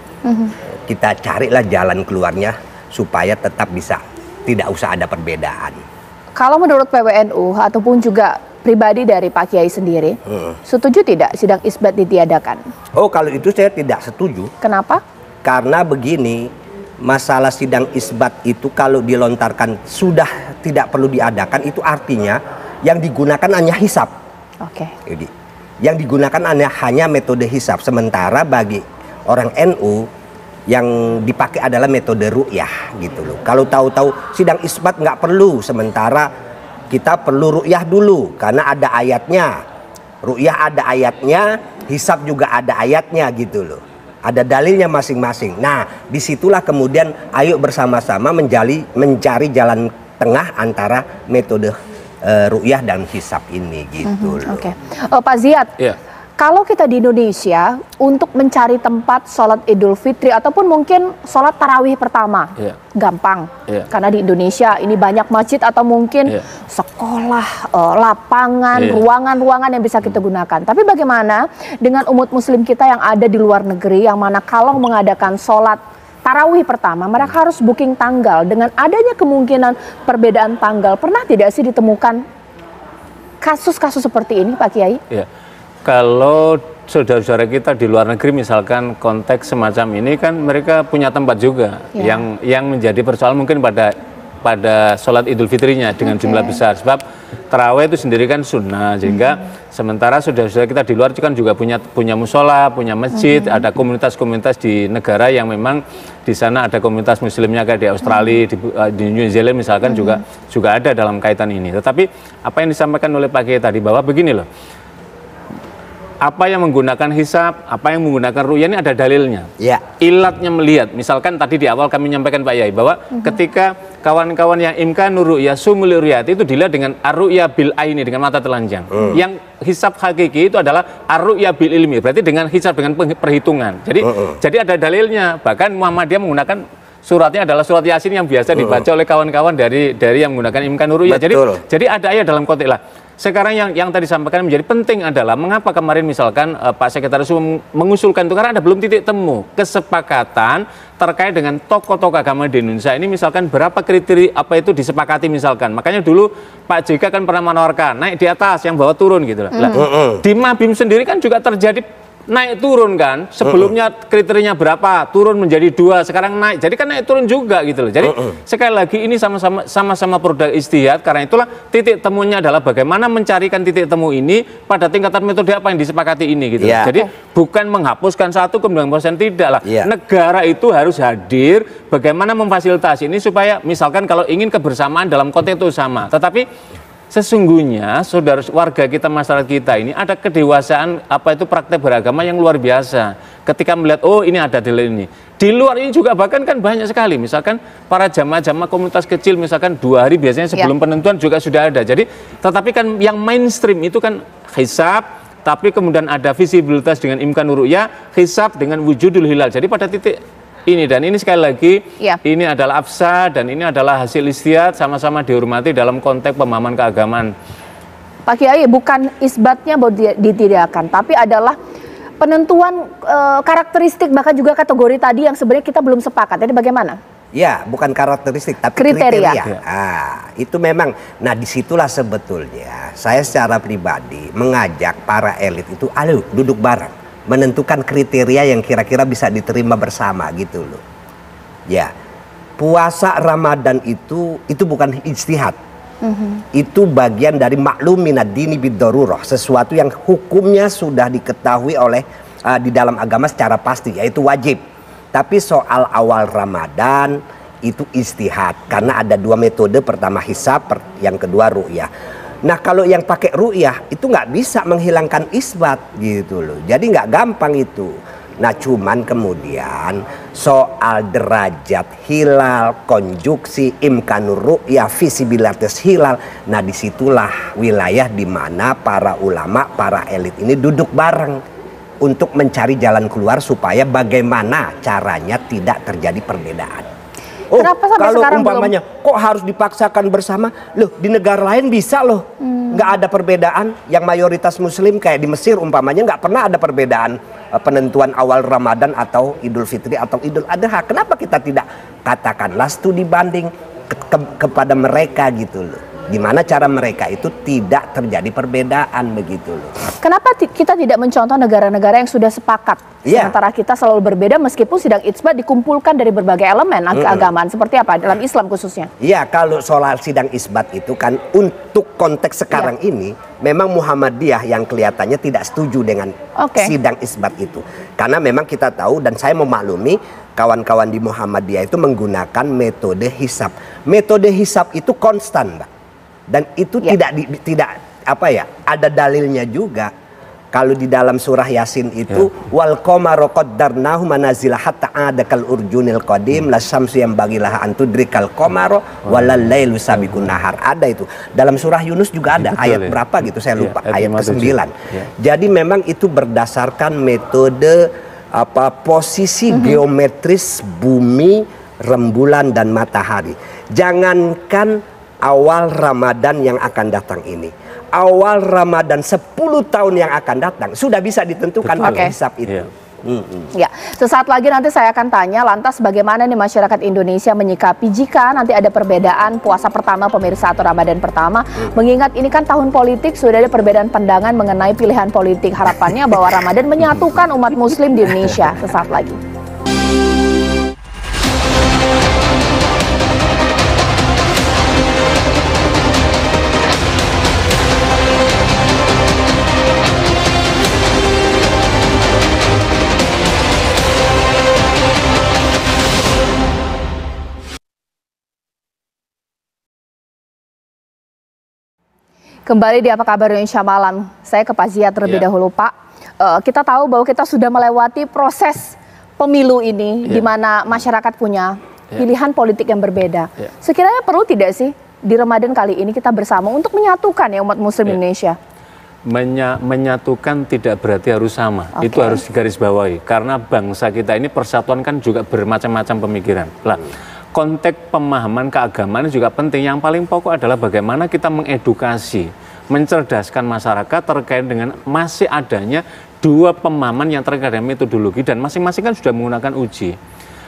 Kita carilah jalan keluarnya supaya tetap bisa tidak usah ada perbedaan. Kalau menurut PWNU ataupun juga pribadi dari Pak Kiai sendiri, setuju tidak sidang isbat ditiadakan? Oh kalau itu saya tidak setuju. Kenapa? Karena begini, masalah sidang isbat itu kalau dilontarkan sudah tidak perlu diadakan, itu artinya yang digunakan hanya hisab. Jadi, yang digunakan hanya metode hisab. Sementara bagi orang NU yang dipakai adalah metode ru'yah gitu loh. Kalau tahu-tahu sidang isbat nggak perlu, sementara kita perlu ru'yah dulu karena ada ayatnya. Ru'yah ada ayatnya, hisab juga ada ayatnya gitu loh. Ada dalilnya masing-masing. Nah, disitulah kemudian ayo bersama-sama mencari jalan tengah antara metode ru'yah dan hisab ini gitu loh. Pak Ziyad, kalau kita di Indonesia untuk mencari tempat sholat Idul Fitri ataupun mungkin sholat tarawih pertama, gampang. Karena di Indonesia ini banyak masjid atau mungkin sekolah, lapangan, ruangan-ruangan yang bisa kita gunakan. Tapi bagaimana dengan umat muslim kita yang ada di luar negeri, yang mana kalau mengadakan sholat tarawih pertama, mereka harus booking tanggal. Dengan adanya kemungkinan perbedaan tanggal, pernah tidak sih ditemukan kasus-kasus seperti ini Pak Kiai? Kalau saudara-saudara kita di luar negeri misalkan konteks semacam ini kan mereka punya tempat juga yang menjadi persoalan mungkin pada sholat Idul Fitrinya dengan jumlah besar, sebab tarawih itu sendiri kan sunnah, sehingga sementara saudara-saudara kita di luar kan juga punya musola, punya masjid, ada komunitas-komunitas di negara yang memang di sana ada komunitas muslimnya kayak di Australia, di New Zealand misalkan juga ada dalam kaitan ini. Tetapi apa yang disampaikan oleh Pak Kiai tadi bahwa begini loh, apa yang menggunakan hisab, apa yang menggunakan ru'yah ini ada dalilnya. Ilatnya melihat. Misalkan tadi di awal kami menyampaikan Pak Yai bahwa ketika kawan-kawan yang imkanur ru'yah sumul ru'yah itu dilihat dengan ar-ru'yah bil aini, dengan mata telanjang. Yang hisab hakiki itu adalah ar-ru'yah bil ilmi, berarti dengan hisab, dengan perhitungan. Jadi ada dalilnya. Bahkan Muhammadiyah menggunakan suratnya adalah surat Yasin yang biasa dibaca oleh kawan-kawan dari yang menggunakan imkanur ru'yah. Jadi ada ayat dalam konteks lah. Sekarang yang tadi sampaikan menjadi penting adalah mengapa kemarin misalkan Pak Sekretaris Umum mengusulkan itu, karena ada belum titik temu kesepakatan terkait dengan tokoh-tokoh agama di Indonesia ini, misalkan berapa kriteria apa itu disepakati misalkan. Makanya dulu Pak JK kan pernah menawarkan naik di atas, yang bawah turun gitu. Di Mabim sendiri kan juga terjadi naik turun kan, sebelumnya kriterianya berapa, turun menjadi 2, sekarang naik, jadi kan naik turun juga gitu loh. Jadi sekali lagi ini sama-sama produk ijtihad, karena itulah titik temunya adalah bagaimana mencarikan titik temu ini pada tingkatan metode apa yang disepakati ini gitu. Jadi bukan menghapuskan satu kemudian tidak lah. Negara itu harus hadir bagaimana memfasilitasi ini supaya misalkan kalau ingin kebersamaan dalam konteks itu sama, tetapi sesungguhnya saudara warga kita, masyarakat kita ini ada kedewasaan apa itu praktek beragama yang luar biasa ketika melihat ini ada dalil ini. Di luar ini juga bahkan kan banyak sekali, misalkan para jamaah-jamaah komunitas kecil misalkan 2 hari biasanya sebelum penentuan juga sudah ada. Jadi tetapi kan yang mainstream itu kan hisab, tapi kemudian ada visibilitas dengan imkanur ru'yah, hisab dengan wujudul hilal. Jadi pada titik ini, dan ini sekali lagi ini adalah absa dan ini adalah hasil ijtihad, sama-sama dihormati dalam konteks pemahaman keagamaan. Pak Kiai, bukan isbatnya ditiadakan, tapi adalah penentuan karakteristik bahkan juga kategori tadi yang sebenarnya kita belum sepakat. Jadi bagaimana? Ya, bukan karakteristik tapi kriteria. Itu memang. Nah, disitulah sebetulnya saya secara pribadi mengajak para elit itu, ayo duduk bareng, menentukan kriteria yang kira-kira bisa diterima bersama gitu loh. Ya, puasa Ramadan itu bukan ijtihad. Itu bagian dari maklum minad dini bid-darurah, sesuatu yang hukumnya sudah diketahui oleh di dalam agama secara pasti, yaitu wajib. Tapi soal awal Ramadan itu ijtihad karena ada dua metode, pertama hisab, yang kedua ru'yah. Nah, kalau yang pakai ru'yah itu nggak bisa menghilangkan isbat gitu loh. Jadi nggak gampang itu. Nah, cuman kemudian soal derajat hilal, konjuksi, imkanur ru'yah, visibilitas hilal. Nah, disitulah wilayah di mana para ulama, para elit ini duduk bareng untuk mencari jalan keluar supaya bagaimana caranya tidak terjadi perbedaan. Oh, kenapa sampai kalau sekarang umpamanya kok harus dipaksakan bersama? Loh, di negara lain bisa loh. Nggak ada perbedaan. Yang mayoritas muslim kayak di Mesir umpamanya nggak pernah ada perbedaan penentuan awal Ramadan atau Idul Fitri atau Idul Adha. Kenapa kita tidak katakanlah studi banding kepada mereka gitu loh. Gimana cara mereka itu tidak terjadi perbedaan begitu loh. Kenapa kita tidak mencontoh negara-negara yang sudah sepakat? Sementara kita selalu berbeda meskipun sidang ijma dikumpulkan dari berbagai elemen keagamaan. Seperti apa dalam Islam khususnya? Iya, kalau soal sidang isbat itu kan untuk konteks sekarang ini memang Muhammadiyah yang kelihatannya tidak setuju dengan sidang isbat itu. Karena memang kita tahu dan saya memaklumi kawan-kawan di Muhammadiyah itu menggunakan metode hisab. Metode hisab itu konstan, Mbak. Dan itu tidak apa ya, ada dalilnya juga. Kalau di dalam surah Yasin itu wal qamara qaddarnahu manazila hatta adakal urjunil qadim la syamsu yang bagilah antudrikal qamara walal lailu sabiqun nahar. Ada itu. Dalam surah Yunus juga ada ayat berapa gitu saya lupa, ayat ke-9. Jadi memang itu berdasarkan metode posisi geometris bumi, rembulan dan matahari. Jangankan awal Ramadan yang akan datang ini, awal Ramadan 10 tahun yang akan datang sudah bisa ditentukan pakai hisab itu. Ya, sesaat lagi nanti saya akan tanya lantas bagaimana nih masyarakat Indonesia menyikapi jika nanti ada perbedaan puasa pertama pemirsa atau Ramadan pertama. Mengingat ini kan tahun politik, sudah ada perbedaan pandangan mengenai pilihan politik. Harapannya bahwa Ramadan menyatukan umat muslim di Indonesia. Sesaat lagi. Kembali di Apa Kabar Indonesia Malam, saya ke Pak Zia terlebih dahulu Pak. Kita tahu bahwa kita sudah melewati proses pemilu ini, di mana masyarakat punya pilihan politik yang berbeda. Sekiranya perlu tidak sih di Ramadan kali ini kita bersama untuk menyatukan ya umat muslim Indonesia? Menyatukan tidak berarti harus sama, itu harus digarisbawahi. Karena bangsa kita ini persatuan kan juga bermacam-macam pemikiran. Konteks pemahaman keagamaan juga penting. Yang paling pokok adalah bagaimana kita mengedukasi, mencerdaskan masyarakat terkait dengan masih adanya dua pemahaman yang terkait dengan metodologi dan masing-masing kan sudah menggunakan uji.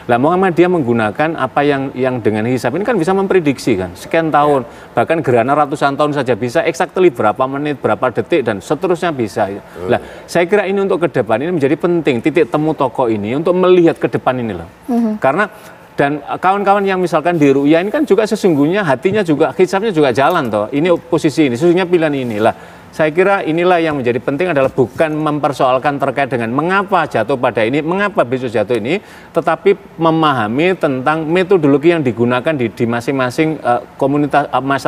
Lah Muhammadiyah menggunakan apa yang dengan hisab ini kan bisa memprediksi kan sekian tahun, bahkan gerhana ratusan tahun saja bisa exactly berapa menit, berapa detik dan seterusnya bisa. Lah saya kira ini untuk ke depan ini menjadi penting, titik temu tokoh ini untuk melihat ke depan ini loh. Karena dan kawan-kawan yang misalkan di ru'yah ini kan juga sesungguhnya hatinya juga, hisabnya juga jalan toh. Ini posisi ini, sesungguhnya pilihan inilah. Saya kira inilah yang menjadi penting adalah bukan mempersoalkan terkait dengan mengapa jatuh pada ini, mengapa besok jatuh ini, tetapi memahami tentang metodologi yang digunakan di masing-masing komunitas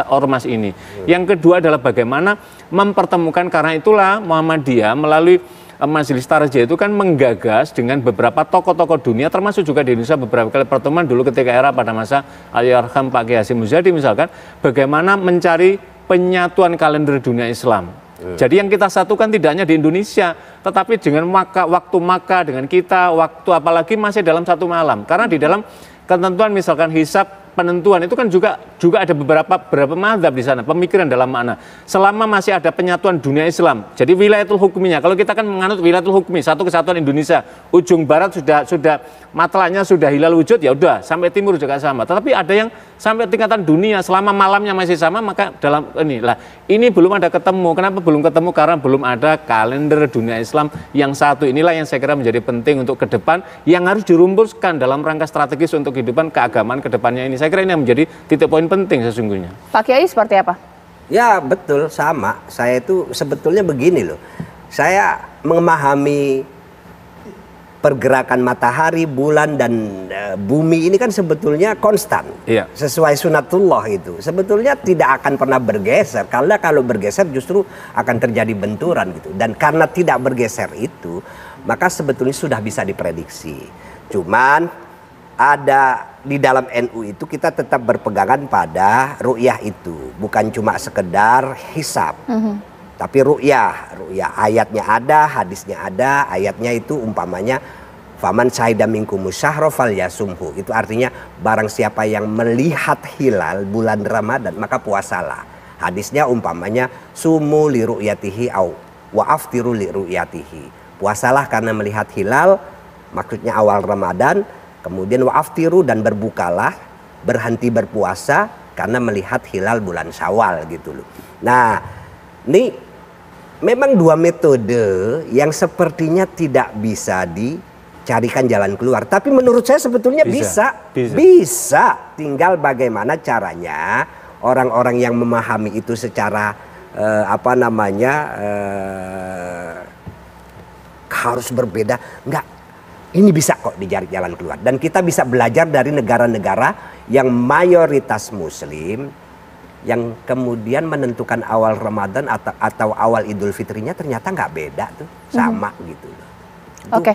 ormas ini. Yang kedua adalah bagaimana mempertemukan, karena itulah Muhammadiyah melalui Majelis Tarjih itu kan menggagas dengan beberapa tokoh-tokoh dunia, termasuk juga di Indonesia beberapa kali pertemuan dulu ketika era pada masa Al-Yarham Pak Kiai Hasyim Muzadi misalkan, bagaimana mencari penyatuan kalender dunia Islam. Jadi yang kita satukan tidak hanya di Indonesia, tetapi dengan waktu Makkah dengan kita, waktu apalagi masih dalam satu malam. Karena di dalam ketentuan misalkan hisab penentuan itu kan juga ada beberapa mazhab di sana, pemikiran dalam makna. Selama masih ada penyatuan dunia Islam, jadi wilayatul hukminya. Kalau kita kan menganut wilayatul hukmi, satu kesatuan Indonesia, ujung barat sudah matlaknya sudah hilal wujud, ya udah sampai timur juga sama. Tetapi ada yang sampai tingkatan dunia, selama malamnya masih sama, maka dalam ini belum ada ketemu. Kenapa belum ketemu? Karena belum ada kalender dunia Islam yang satu. Inilah yang saya kira menjadi penting untuk ke depan, yang harus dirumuskan dalam rangka strategis untuk kehidupan keagamaan ke depannya ini. Saya kira ini yang menjadi titik poin penting sesungguhnya. Pak Kiai seperti apa? Ya betul, sama. Saya itu sebetulnya begini loh. Saya memahami pergerakan matahari, bulan, dan bumi ini kan sebetulnya konstan. Iya. Sesuai sunatullah itu. Sebetulnya tidak akan pernah bergeser. Karena kalau bergeser justru akan terjadi benturan gitu. Dan karena tidak bergeser itu, maka sebetulnya sudah bisa diprediksi. Cuman ada di dalam NU itu kita tetap berpegangan pada ru'yah itu, bukan cuma sekedar hisab, tapi ru'yah ayatnya ada, hadisnya ada. Ayatnya itu umpamanya faman syahida minkumus syahra falyasumhu, itu artinya barang siapa yang melihat hilal bulan Ramadan maka puasalah. Hadisnya umpamanya sumu li ru'yatihi au wa aftiru li ru'yatihi, puasalah karena melihat hilal, maksudnya awal Ramadan. Kemudian wa'aftiru, dan berbukalah, berhenti berpuasa karena melihat hilal bulan Syawal gitu loh. Nah, ini memang dua metode yang sepertinya tidak bisa dicarikan jalan keluar. Tapi menurut saya sebetulnya bisa. Tinggal bagaimana caranya orang-orang yang memahami itu secara harus berbeda. Enggak. Ini bisa kok dicari jalan keluar. Dan kita bisa belajar dari negara-negara yang mayoritas muslim, yang kemudian menentukan awal Ramadan atau awal Idul Fitrinya ternyata nggak beda tuh, sama gitu. Oke,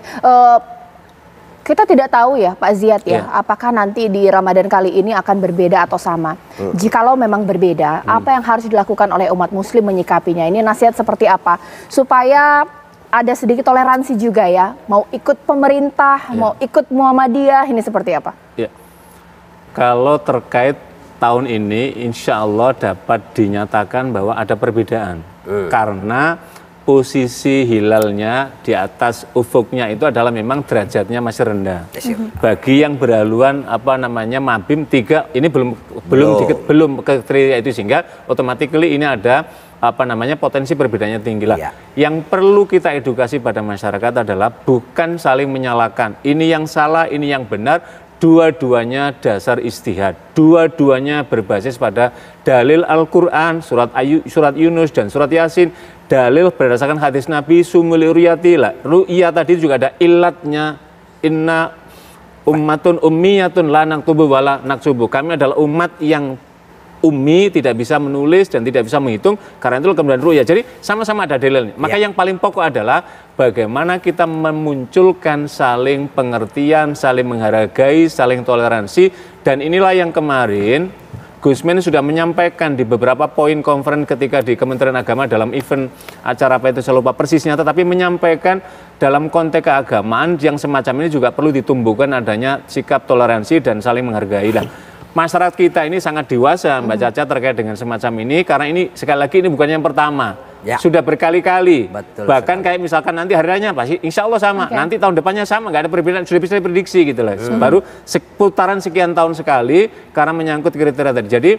kita tidak tahu ya Pak Ziyad ya, apakah nanti di Ramadan kali ini akan berbeda atau sama. Jikalau memang berbeda, apa yang harus dilakukan oleh umat muslim menyikapinya? Ini nasihat seperti apa? Supaya ada sedikit toleransi juga ya, mau ikut pemerintah, mau ikut Muhammadiyah, ini seperti apa? Ya, kalau terkait tahun ini, insya Allah dapat dinyatakan bahwa ada perbedaan, karena posisi hilalnya di atas ufuknya itu adalah memang derajatnya masih rendah. Bagi yang berhaluan mabim 3 ini belum ke kriteria itu, sehingga otomatis ini ada potensi perbedaannya tinggi lah. Yang perlu kita edukasi pada masyarakat adalah bukan saling menyalahkan. Ini yang salah, ini yang benar. Dua-duanya dasar istihad. Dua-duanya berbasis pada dalil Al-Quran, surat Yunus dan surat Yasin. Dalil berdasarkan hadis Nabi sumul ru'yati. Ru'yah tadi juga ada ilatnya. Inna ummatun ummiyatun la naktubu wala naksubu. Kami adalah umat yang ummi, tidak bisa menulis dan tidak bisa menghitung, karena itu kemudian ru'yah. Jadi sama-sama ada dalilnya. Maka yang paling pokok adalah bagaimana kita memunculkan saling pengertian, saling menghargai, saling toleransi. Dan inilah yang kemarin Gusmen sudah menyampaikan di beberapa poin konferensi ketika di Kementerian Agama dalam event acara apa itu saya lupa persisnya, tetapi menyampaikan dalam konteks keagamaan yang semacam ini juga perlu ditumbuhkan adanya sikap toleransi dan saling menghargai lah. Masyarakat kita ini sangat dewasa Mbak Caca terkait dengan semacam ini, karena ini sekali lagi ini bukan yang pertama, sudah berkali-kali. Bahkan kayak misalkan nanti hari raya pasti insya Allah sama, nanti tahun depannya sama, nggak ada perbedaan, sudah bisa diprediksi gitu lah. Baru putaran sekian tahun sekali karena menyangkut kriteria tadi. Jadi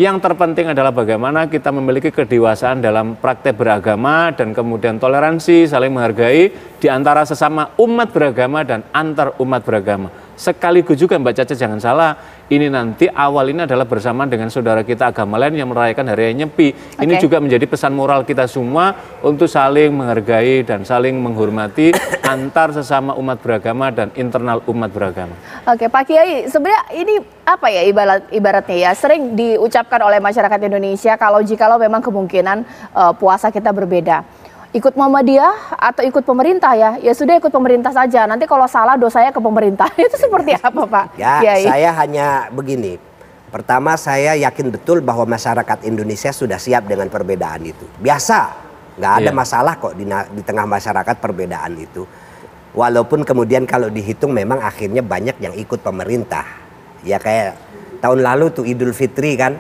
yang terpenting adalah bagaimana kita memiliki kedewasaan dalam praktek beragama dan kemudian toleransi, saling menghargai di antara sesama umat beragama dan antar umat beragama. Sekaligus juga Mbak Caca jangan salah, ini nanti awal ini adalah bersama dengan saudara kita agama lain yang merayakan Hari Raya Nyepi. Ini juga menjadi pesan moral kita semua untuk saling menghargai dan saling menghormati antar sesama umat beragama dan internal umat beragama. Oke Pak Kiai, sebenarnya ini apa ya ibaratnya ya, sering diucapkan oleh masyarakat Indonesia jikalau memang kemungkinan puasa kita berbeda. Ikut Muhammadiyah atau ikut pemerintah ya sudah ikut pemerintah saja. Nanti kalau salah dosanya ke pemerintah. Itu seperti apa Pak? Ya, saya hanya begini. Pertama, saya yakin betul bahwa masyarakat Indonesia sudah siap dengan perbedaan itu. Biasa, nggak ada masalah kok di tengah masyarakat perbedaan itu. Walaupun kemudian kalau dihitung memang akhirnya banyak yang ikut pemerintah. Ya kayak Tahun lalu tuh Idul Fitri kan,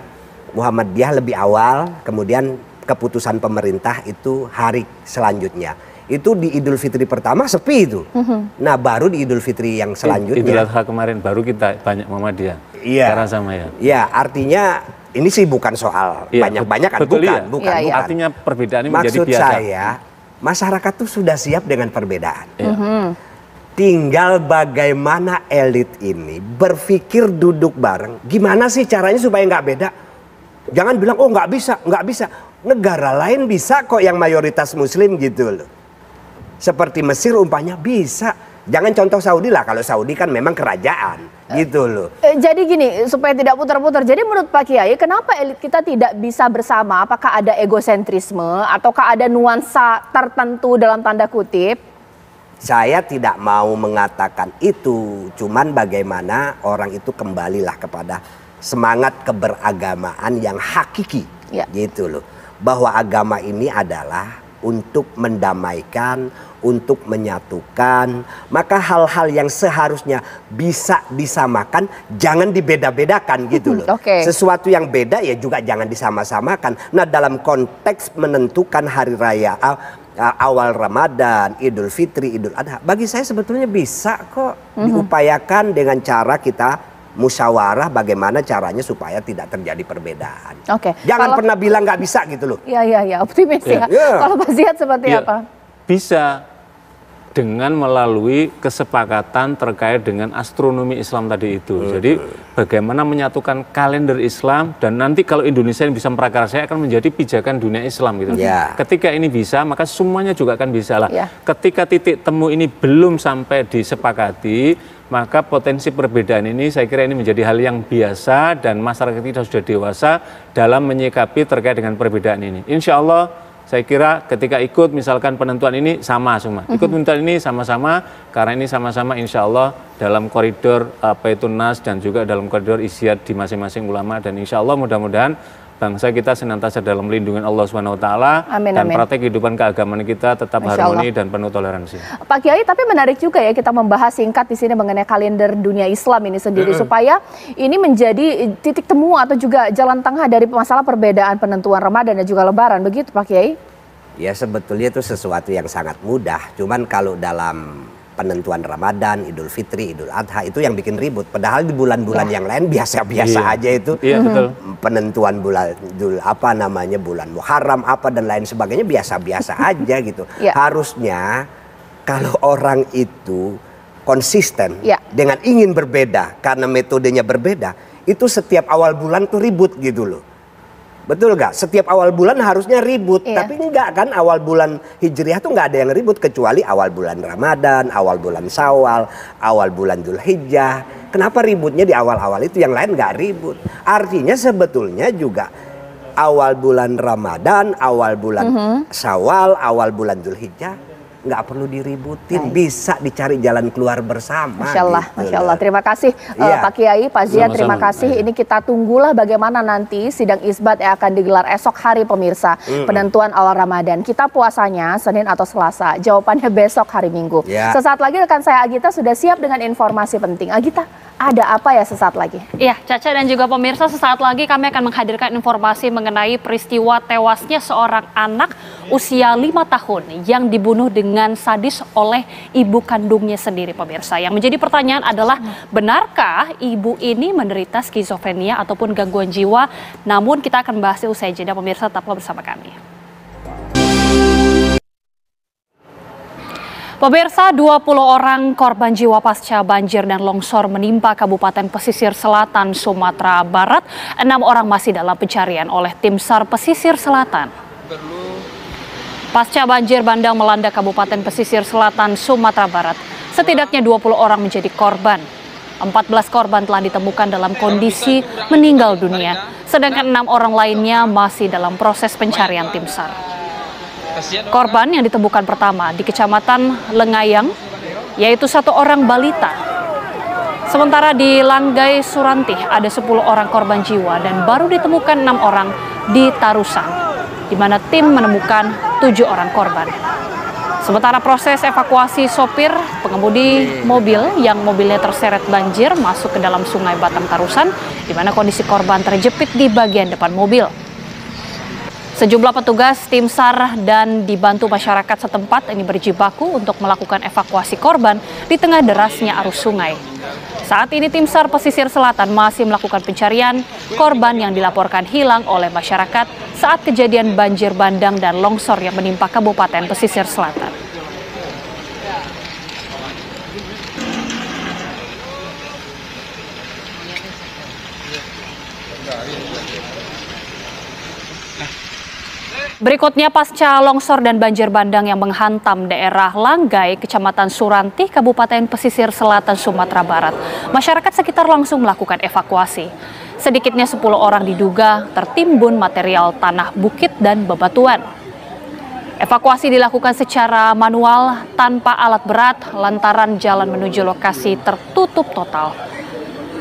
Muhammadiyah lebih awal, kemudian keputusan pemerintah itu hari selanjutnya. Itu di Idul Fitri pertama sepi itu. Nah baru di Idul Fitri yang selanjutnya. Idul Adha kemarin baru kita banyak Muhammadiyah. Iya. Sekarang sama ya. Iya, artinya ini sih bukan soal banyak-banyak kan, betul, bukan, iya. bukan. Artinya perbedaan ini menjadi Maksud biasa. saya, masyarakat tuh sudah siap dengan perbedaan. Tinggal bagaimana elit ini berpikir duduk bareng. Gimana sih caranya supaya nggak beda? Jangan bilang, oh nggak bisa, nggak bisa. Negara lain bisa kok yang mayoritas muslim gitu loh. Seperti Mesir umpamanya bisa. Jangan contoh Saudi lah, kalau Saudi kan memang kerajaan gitu loh. Jadi gini, supaya tidak putar-putar. Jadi menurut Pak Kiai, kenapa elit kita tidak bisa bersama? Apakah ada egosentrisme ataukah ada nuansa tertentu dalam tanda kutip? Saya tidak mau mengatakan itu, cuman bagaimana orang itu kembalilah kepada semangat keberagamaan yang hakiki, gitu loh. Bahwa agama ini adalah untuk mendamaikan, untuk menyatukan. Maka hal-hal yang seharusnya bisa disamakan, jangan dibeda-bedakan gitu loh. Sesuatu yang beda ya juga jangan disama-samakan. Nah dalam konteks menentukan hari raya awal Ramadan, Idul Fitri, Idul Adha, bagi saya sebetulnya bisa kok diupayakan dengan cara kita musyawarah bagaimana caranya supaya tidak terjadi perbedaan. Jangan pernah bilang nggak bisa gitu loh. Iya, optimis ya. Kalau Pak Ziyad seperti apa? Bisa dengan melalui kesepakatan terkait dengan astronomi Islam tadi itu. Jadi bagaimana menyatukan kalender Islam dan nanti kalau Indonesia yang bisa memprakarsai akan menjadi pijakan dunia Islam gitu. Ketika ini bisa, maka semuanya juga akan bisa lah. Ketika titik temu ini belum sampai disepakati, maka potensi perbedaan ini saya kira ini menjadi hal yang biasa dan masyarakat kita sudah dewasa dalam menyikapi terkait dengan perbedaan ini. Insya Allah saya kira ketika ikut misalkan penentuan ini sama semua. Ikut penentuan ini sama-sama karena ini sama-sama insya Allah dalam koridor Baitun Nas dan juga dalam koridor ijtihad di masing-masing ulama dan insya Allah mudah-mudahan bangsa kita senantiasa dalam lindungan Allah SWT dan praktek kehidupan keagamaan kita tetap harmoni dan penuh toleransi. Pak Kiai, tapi menarik juga ya kita membahas singkat di sini mengenai kalender dunia Islam ini sendiri supaya ini menjadi titik temu atau juga jalan tengah dari masalah perbedaan penentuan Ramadan dan juga Lebaran, begitu Pak Kiai? Ya sebetulnya itu sesuatu yang sangat mudah, cuman kalau dalam penentuan Ramadan, Idul Fitri, Idul Adha itu yang bikin ribut. Padahal di bulan-bulan yang lain biasa-biasa aja itu. Betul. Penentuan bulan bulan Muharram apa dan lain sebagainya biasa-biasa aja gitu. Harusnya kalau orang itu konsisten dengan ingin berbeda karena metodenya berbeda, itu setiap awal bulan tuh ribut gitu loh. Betul gak? Setiap awal bulan harusnya ribut, tapi enggak kan, awal bulan Hijriah tuh nggak ada yang ribut kecuali awal bulan Ramadan, awal bulan Syawal, awal bulan Dzulhijjah. Kenapa ributnya di awal-awal itu, yang lain nggak ribut? Artinya sebetulnya juga awal bulan Ramadan, awal bulan Syawal, awal bulan Dzulhijjah nggak perlu diributin, bisa dicari jalan keluar bersama. Masya Allah, gitu. Masya Allah. Terima kasih Pak Kiai, Pak Ziyad, terima kasih. Ini kita tunggulah bagaimana nanti sidang isbat yang akan digelar esok hari pemirsa, penentuan awal Ramadan. Kita puasanya Senin atau Selasa, jawabannya besok hari Minggu. Sesaat lagi rekan saya Agita sudah siap dengan informasi penting. Agita, ada apa ya sesaat lagi? Iya, Caca dan juga pemirsa, sesaat lagi kami akan menghadirkan informasi mengenai peristiwa tewasnya seorang anak usia 5 tahun yang dibunuh dengan sadis oleh ibu kandungnya sendiri, pemirsa. Yang menjadi pertanyaan adalah, benarkah ibu ini menderita skizofrenia ataupun gangguan jiwa? Namun kita akan bahasnya usai jeda, pemirsa, tetaplah bersama kami. Pemirsa, 20 orang korban jiwa pasca banjir dan longsor menimpa Kabupaten Pesisir Selatan, Sumatera Barat. 6 orang masih dalam pencarian oleh tim SAR Pesisir Selatan. Pasca banjir bandang melanda Kabupaten Pesisir Selatan, Sumatera Barat, setidaknya 20 orang menjadi korban. 14 korban telah ditemukan dalam kondisi meninggal dunia, sedangkan 6 orang lainnya masih dalam proses pencarian tim SAR. Korban yang ditemukan pertama di Kecamatan Lengayang, yaitu 1 orang balita. Sementara di Langgai Surantih ada 10 orang korban jiwa dan baru ditemukan 6 orang di Tarusan, di mana tim menemukan 7 orang korban. Sementara proses evakuasi sopir pengemudi mobil yang mobilnya terseret banjir masuk ke dalam sungai Batang Tarusan, di mana kondisi korban terjepit di bagian depan mobil. Sejumlah petugas tim SAR dan dibantu masyarakat setempat ini berjibaku untuk melakukan evakuasi korban di tengah derasnya arus sungai. Saat ini tim SAR Pesisir Selatan masih melakukan pencarian korban yang dilaporkan hilang oleh masyarakat saat kejadian banjir bandang dan longsor yang menimpa Kabupaten Pesisir Selatan. Berikutnya, pasca longsor dan banjir bandang yang menghantam daerah Langgai, Kecamatan Suranti, Kabupaten Pesisir Selatan, Sumatera Barat, masyarakat sekitar langsung melakukan evakuasi. Sedikitnya 10 orang diduga tertimbun material tanah bukit dan bebatuan. Evakuasi dilakukan secara manual tanpa alat berat lantaran jalan menuju lokasi tertutup total.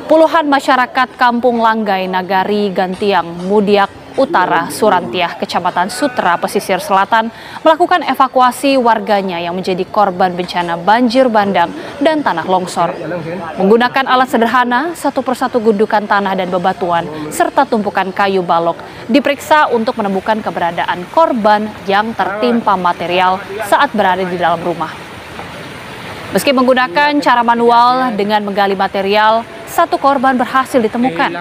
Puluhan masyarakat Kampung Langgai, Nagari, Gantiang, Mudiak Utara, Surantiah, Kecamatan Sutra, Pesisir Selatan melakukan evakuasi warganya yang menjadi korban bencana banjir bandang dan tanah longsor. Menggunakan alat sederhana, satu persatu gundukan tanah dan bebatuan, serta tumpukan kayu balok, diperiksa untuk menemukan keberadaan korban yang tertimpa material saat berada di dalam rumah. Meski menggunakan cara manual dengan menggali material, satu korban berhasil ditemukan.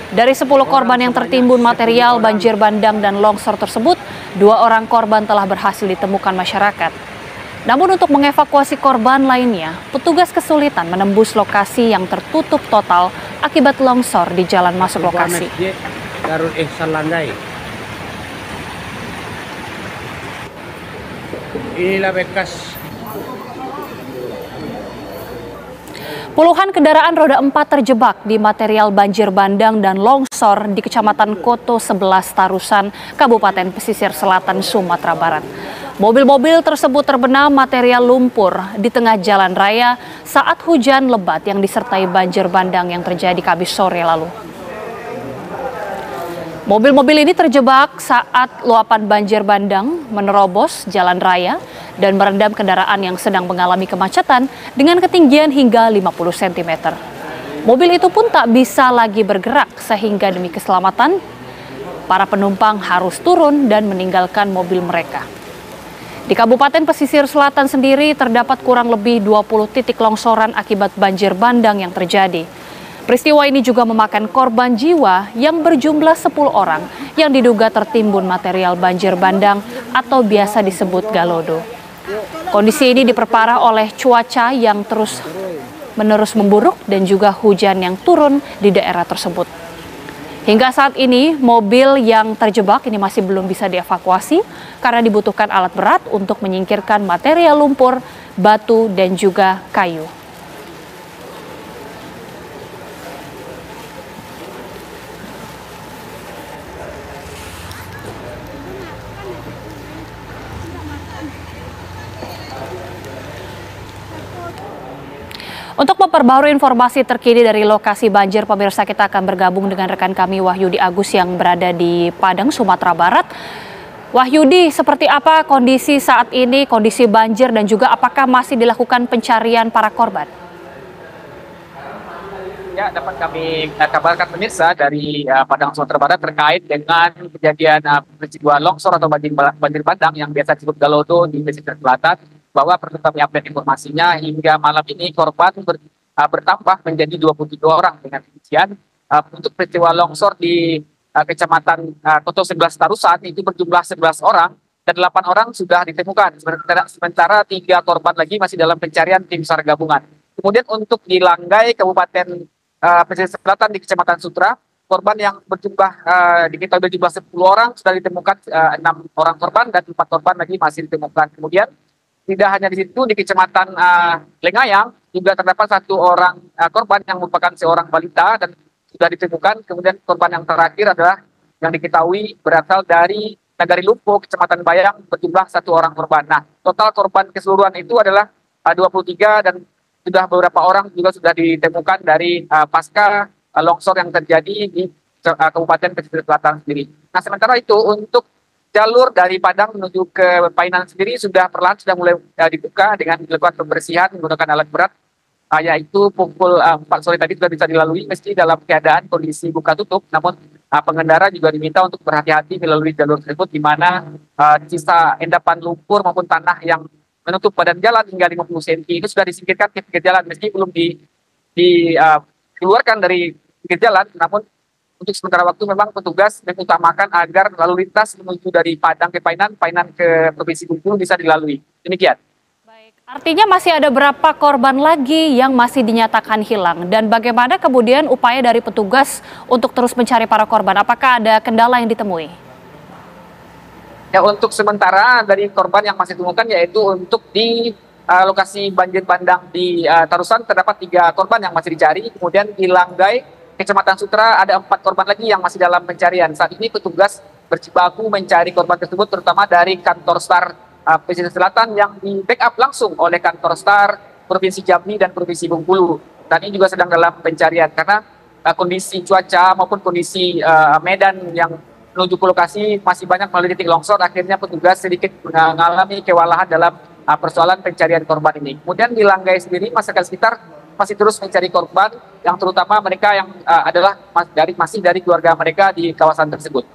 Dari 10 korban yang tertimbun material banjir bandang dan longsor tersebut, 2 orang korban telah berhasil ditemukan masyarakat. Namun untuk mengevakuasi korban lainnya, petugas kesulitan menembus lokasi yang tertutup total akibat longsor di jalan masuk lokasi. Inilah bekas. Puluhan kendaraan roda 4 terjebak di material banjir bandang dan longsor di Kecamatan Koto 11 Tarusan, Kabupaten Pesisir Selatan, Sumatera Barat. Mobil-mobil tersebut terbenam material lumpur di tengah jalan raya saat hujan lebat yang disertai banjir bandang yang terjadi Kamis sore lalu. Mobil-mobil ini terjebak saat luapan banjir bandang menerobos jalan raya dan merendam kendaraan yang sedang mengalami kemacetan dengan ketinggian hingga 50 cm. Mobil itu pun tak bisa lagi bergerak sehingga demi keselamatan, para penumpang harus turun dan meninggalkan mobil mereka. Di Kabupaten Pesisir Selatan sendiri terdapat kurang lebih 20 titik longsoran akibat banjir bandang yang terjadi. Peristiwa ini juga memakan korban jiwa yang berjumlah 10 orang yang diduga tertimbun material banjir bandang atau biasa disebut galodo. Kondisi ini diperparah oleh cuaca yang terus-menerus memburuk dan juga hujan yang turun di daerah tersebut. Hingga saat ini, mobil yang terjebak ini masih belum bisa dievakuasi karena dibutuhkan alat berat untuk menyingkirkan material lumpur, batu, dan juga kayu. Untuk memperbarui informasi terkini dari lokasi banjir, pemirsa, kita akan bergabung dengan rekan kami Wahyudi Agus yang berada di Padang, Sumatera Barat. Wahyudi, seperti apa kondisi saat ini, kondisi banjir dan juga apakah masih dilakukan pencarian para korban? Ya, dapat kami kabarkan pemirsa dari Padang, Sumatera Barat terkait dengan kejadian peristiwa longsor atau banjir bandang yang biasa disebut galodo di pesisir selatan, bahwa perlu kami update informasinya hingga malam ini korban bertambah menjadi 23 orang. Dengan demikian untuk peristiwa longsor di Kecamatan Koto 11 Tarusan itu berjumlah 11 orang dan 8 orang sudah ditemukan, sementara 3 korban lagi masih dalam pencarian tim SAR gabungan. Kemudian untuk di Langgai, Kabupaten Pesisir Selatan di Kecamatan Sutra, korban yang berjumlah diketahui berjumlah 10 orang sudah ditemukan, 6 orang korban dan 4 korban lagi masih ditemukan. Kemudian tidak hanya di situ, di Kecamatan Lengayang juga terdapat 1 orang korban yang merupakan seorang balita dan sudah ditemukan. Kemudian korban yang terakhir adalah yang diketahui berasal dari Nagari Lumpuh, Kecamatan Bayang, berjumlah 1 orang korban. Nah, total korban keseluruhan itu adalah 23 dan sudah beberapa orang juga sudah ditemukan dari pasca longsor yang terjadi di Kabupaten Pesisir Selatan sendiri. Nah, sementara itu untuk jalur dari Padang menuju ke Painan sendiri sudah perlahan sudah mulai dibuka dengan dilakukan pembersihan menggunakan alat berat, yaitu pukul 4 sore tadi sudah bisa dilalui meski dalam keadaan kondisi buka tutup, namun pengendara juga diminta untuk berhati-hati melalui jalur tersebut di mana sisa endapan lumpur maupun tanah yang menutup badan jalan hingga 50 cm itu sudah disingkirkan ke pinggir jalan meski belum dikeluarkan dari pinggir jalan, namun untuk sementara waktu memang petugas mengutamakan agar lalu lintas menuju dari Padang ke Painan, Painan ke Provinsi Bengkulu bisa dilalui. Demikian. Baik, artinya masih ada berapa korban lagi yang masih dinyatakan hilang dan bagaimana kemudian upaya dari petugas untuk terus mencari para korban? Apakah ada kendala yang ditemui? Ya, untuk sementara dari korban yang masih ditemukan yaitu untuk di lokasi banjir bandang di Tarusan terdapat 3 korban yang masih dicari, kemudian di Langgai Kecamatan Sutra ada 4 korban lagi yang masih dalam pencarian. Saat ini petugas berjibaku mencari korban tersebut terutama dari kantor STAR Pesisir Selatan yang di backup langsung oleh kantor STAR Provinsi Jambi dan Provinsi Bengkulu. Dan ini juga sedang dalam pencarian karena kondisi cuaca maupun kondisi medan yang menuju ke lokasi masih banyak melalui titik longsor. Akhirnya petugas sedikit mengalami kewalahan dalam persoalan pencarian korban ini. Kemudian di Langgai sendiri masyarakat sekitar masih terus mencari korban yang terutama mereka yang adalah masih dari keluarga mereka di kawasan tersebut.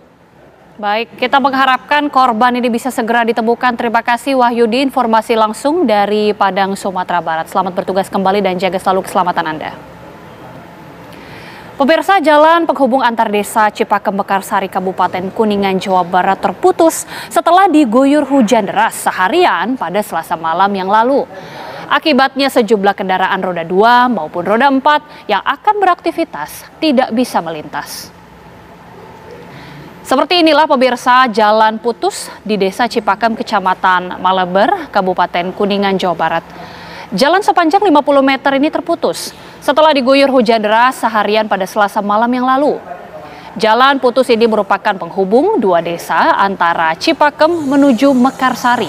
Baik, kita mengharapkan korban ini bisa segera ditemukan. Terima kasih Wahyudi, informasi langsung dari Padang, Sumatera Barat. Selamat bertugas kembali dan jaga selalu keselamatan Anda. Pemirsa, jalan penghubung antar desa Cipakem Mekarsari Kabupaten Kuningan, Jawa Barat terputus setelah diguyur hujan deras seharian pada Selasa malam yang lalu. Akibatnya sejumlah kendaraan roda 2 maupun roda 4 yang akan beraktivitas tidak bisa melintas. Seperti inilah pemirsa jalan putus di Desa Cipakem, Kecamatan Maleber, Kabupaten Kuningan, Jawa Barat. Jalan sepanjang 50 meter ini terputus setelah diguyur hujan deras seharian pada Selasa malam yang lalu. Jalan putus ini merupakan penghubung 2 desa antara Cipakem menuju Mekarsari.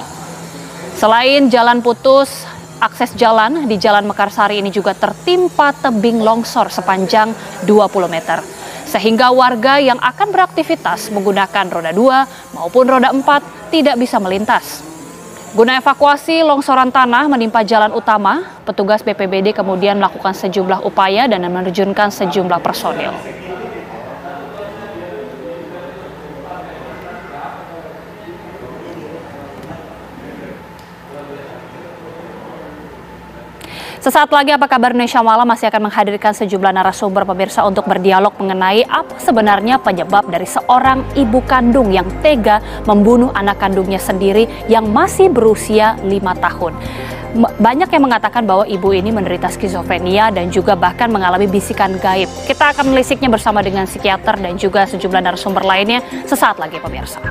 Selain jalan putus, akses jalan di Jalan Mekarsari ini juga tertimpa tebing longsor sepanjang 20 meter. Sehingga warga yang akan beraktivitas menggunakan roda 2 maupun roda 4 tidak bisa melintas. Guna evakuasi longsoran tanah menimpa jalan utama, petugas BPBD kemudian melakukan sejumlah upaya dan menerjunkan sejumlah personil. Sesaat lagi Apa Kabar Indonesia Malam masih akan menghadirkan sejumlah narasumber pemirsa untuk berdialog mengenai apa sebenarnya penyebab dari seorang ibu kandung yang tega membunuh anak kandungnya sendiri yang masih berusia 5 tahun. Banyak yang mengatakan bahwa ibu ini menderita skizofrenia dan juga bahkan mengalami bisikan gaib. Kita akan melisiknya bersama dengan psikiater dan juga sejumlah narasumber lainnya sesaat lagi pemirsa.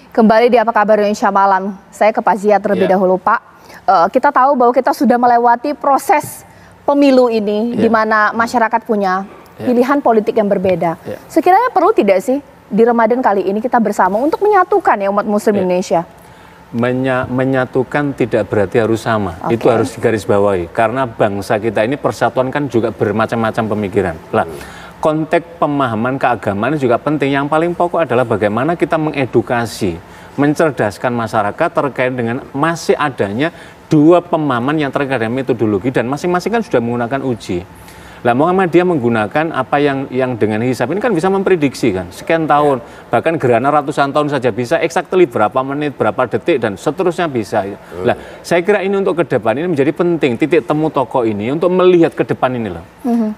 Kembali di Apa Kabar Indonesia Malam, saya ke Pak Zia terlebih dahulu Pak. Kita tahu bahwa kita sudah melewati proses pemilu ini di mana masyarakat punya pilihan politik yang berbeda. Sekiranya perlu tidak sih di Ramadan kali ini kita bersama untuk menyatukan ya umat muslim Indonesia? Menyatukan tidak berarti harus sama, itu harus digarisbawahi. Karena bangsa kita ini persatuan kan juga bermacam-macam pemikiran. Lah, konteks pemahaman keagamaan juga penting. Yang paling pokok adalah bagaimana kita mengedukasi, mencerdaskan masyarakat terkait dengan masih adanya 2 pemahaman yang terkait dengan metodologi dan masing-masing kan sudah menggunakan uji. Lah Muhammadiyah menggunakan apa yang dengan hisab ini kan bisa memprediksi kan sekian tahun, bahkan gerhana ratusan tahun saja bisa exactly berapa menit, berapa detik dan seterusnya bisa. Lah saya kira ini untuk ke depan ini menjadi penting titik temu tokoh ini untuk melihat ke depan ini loh.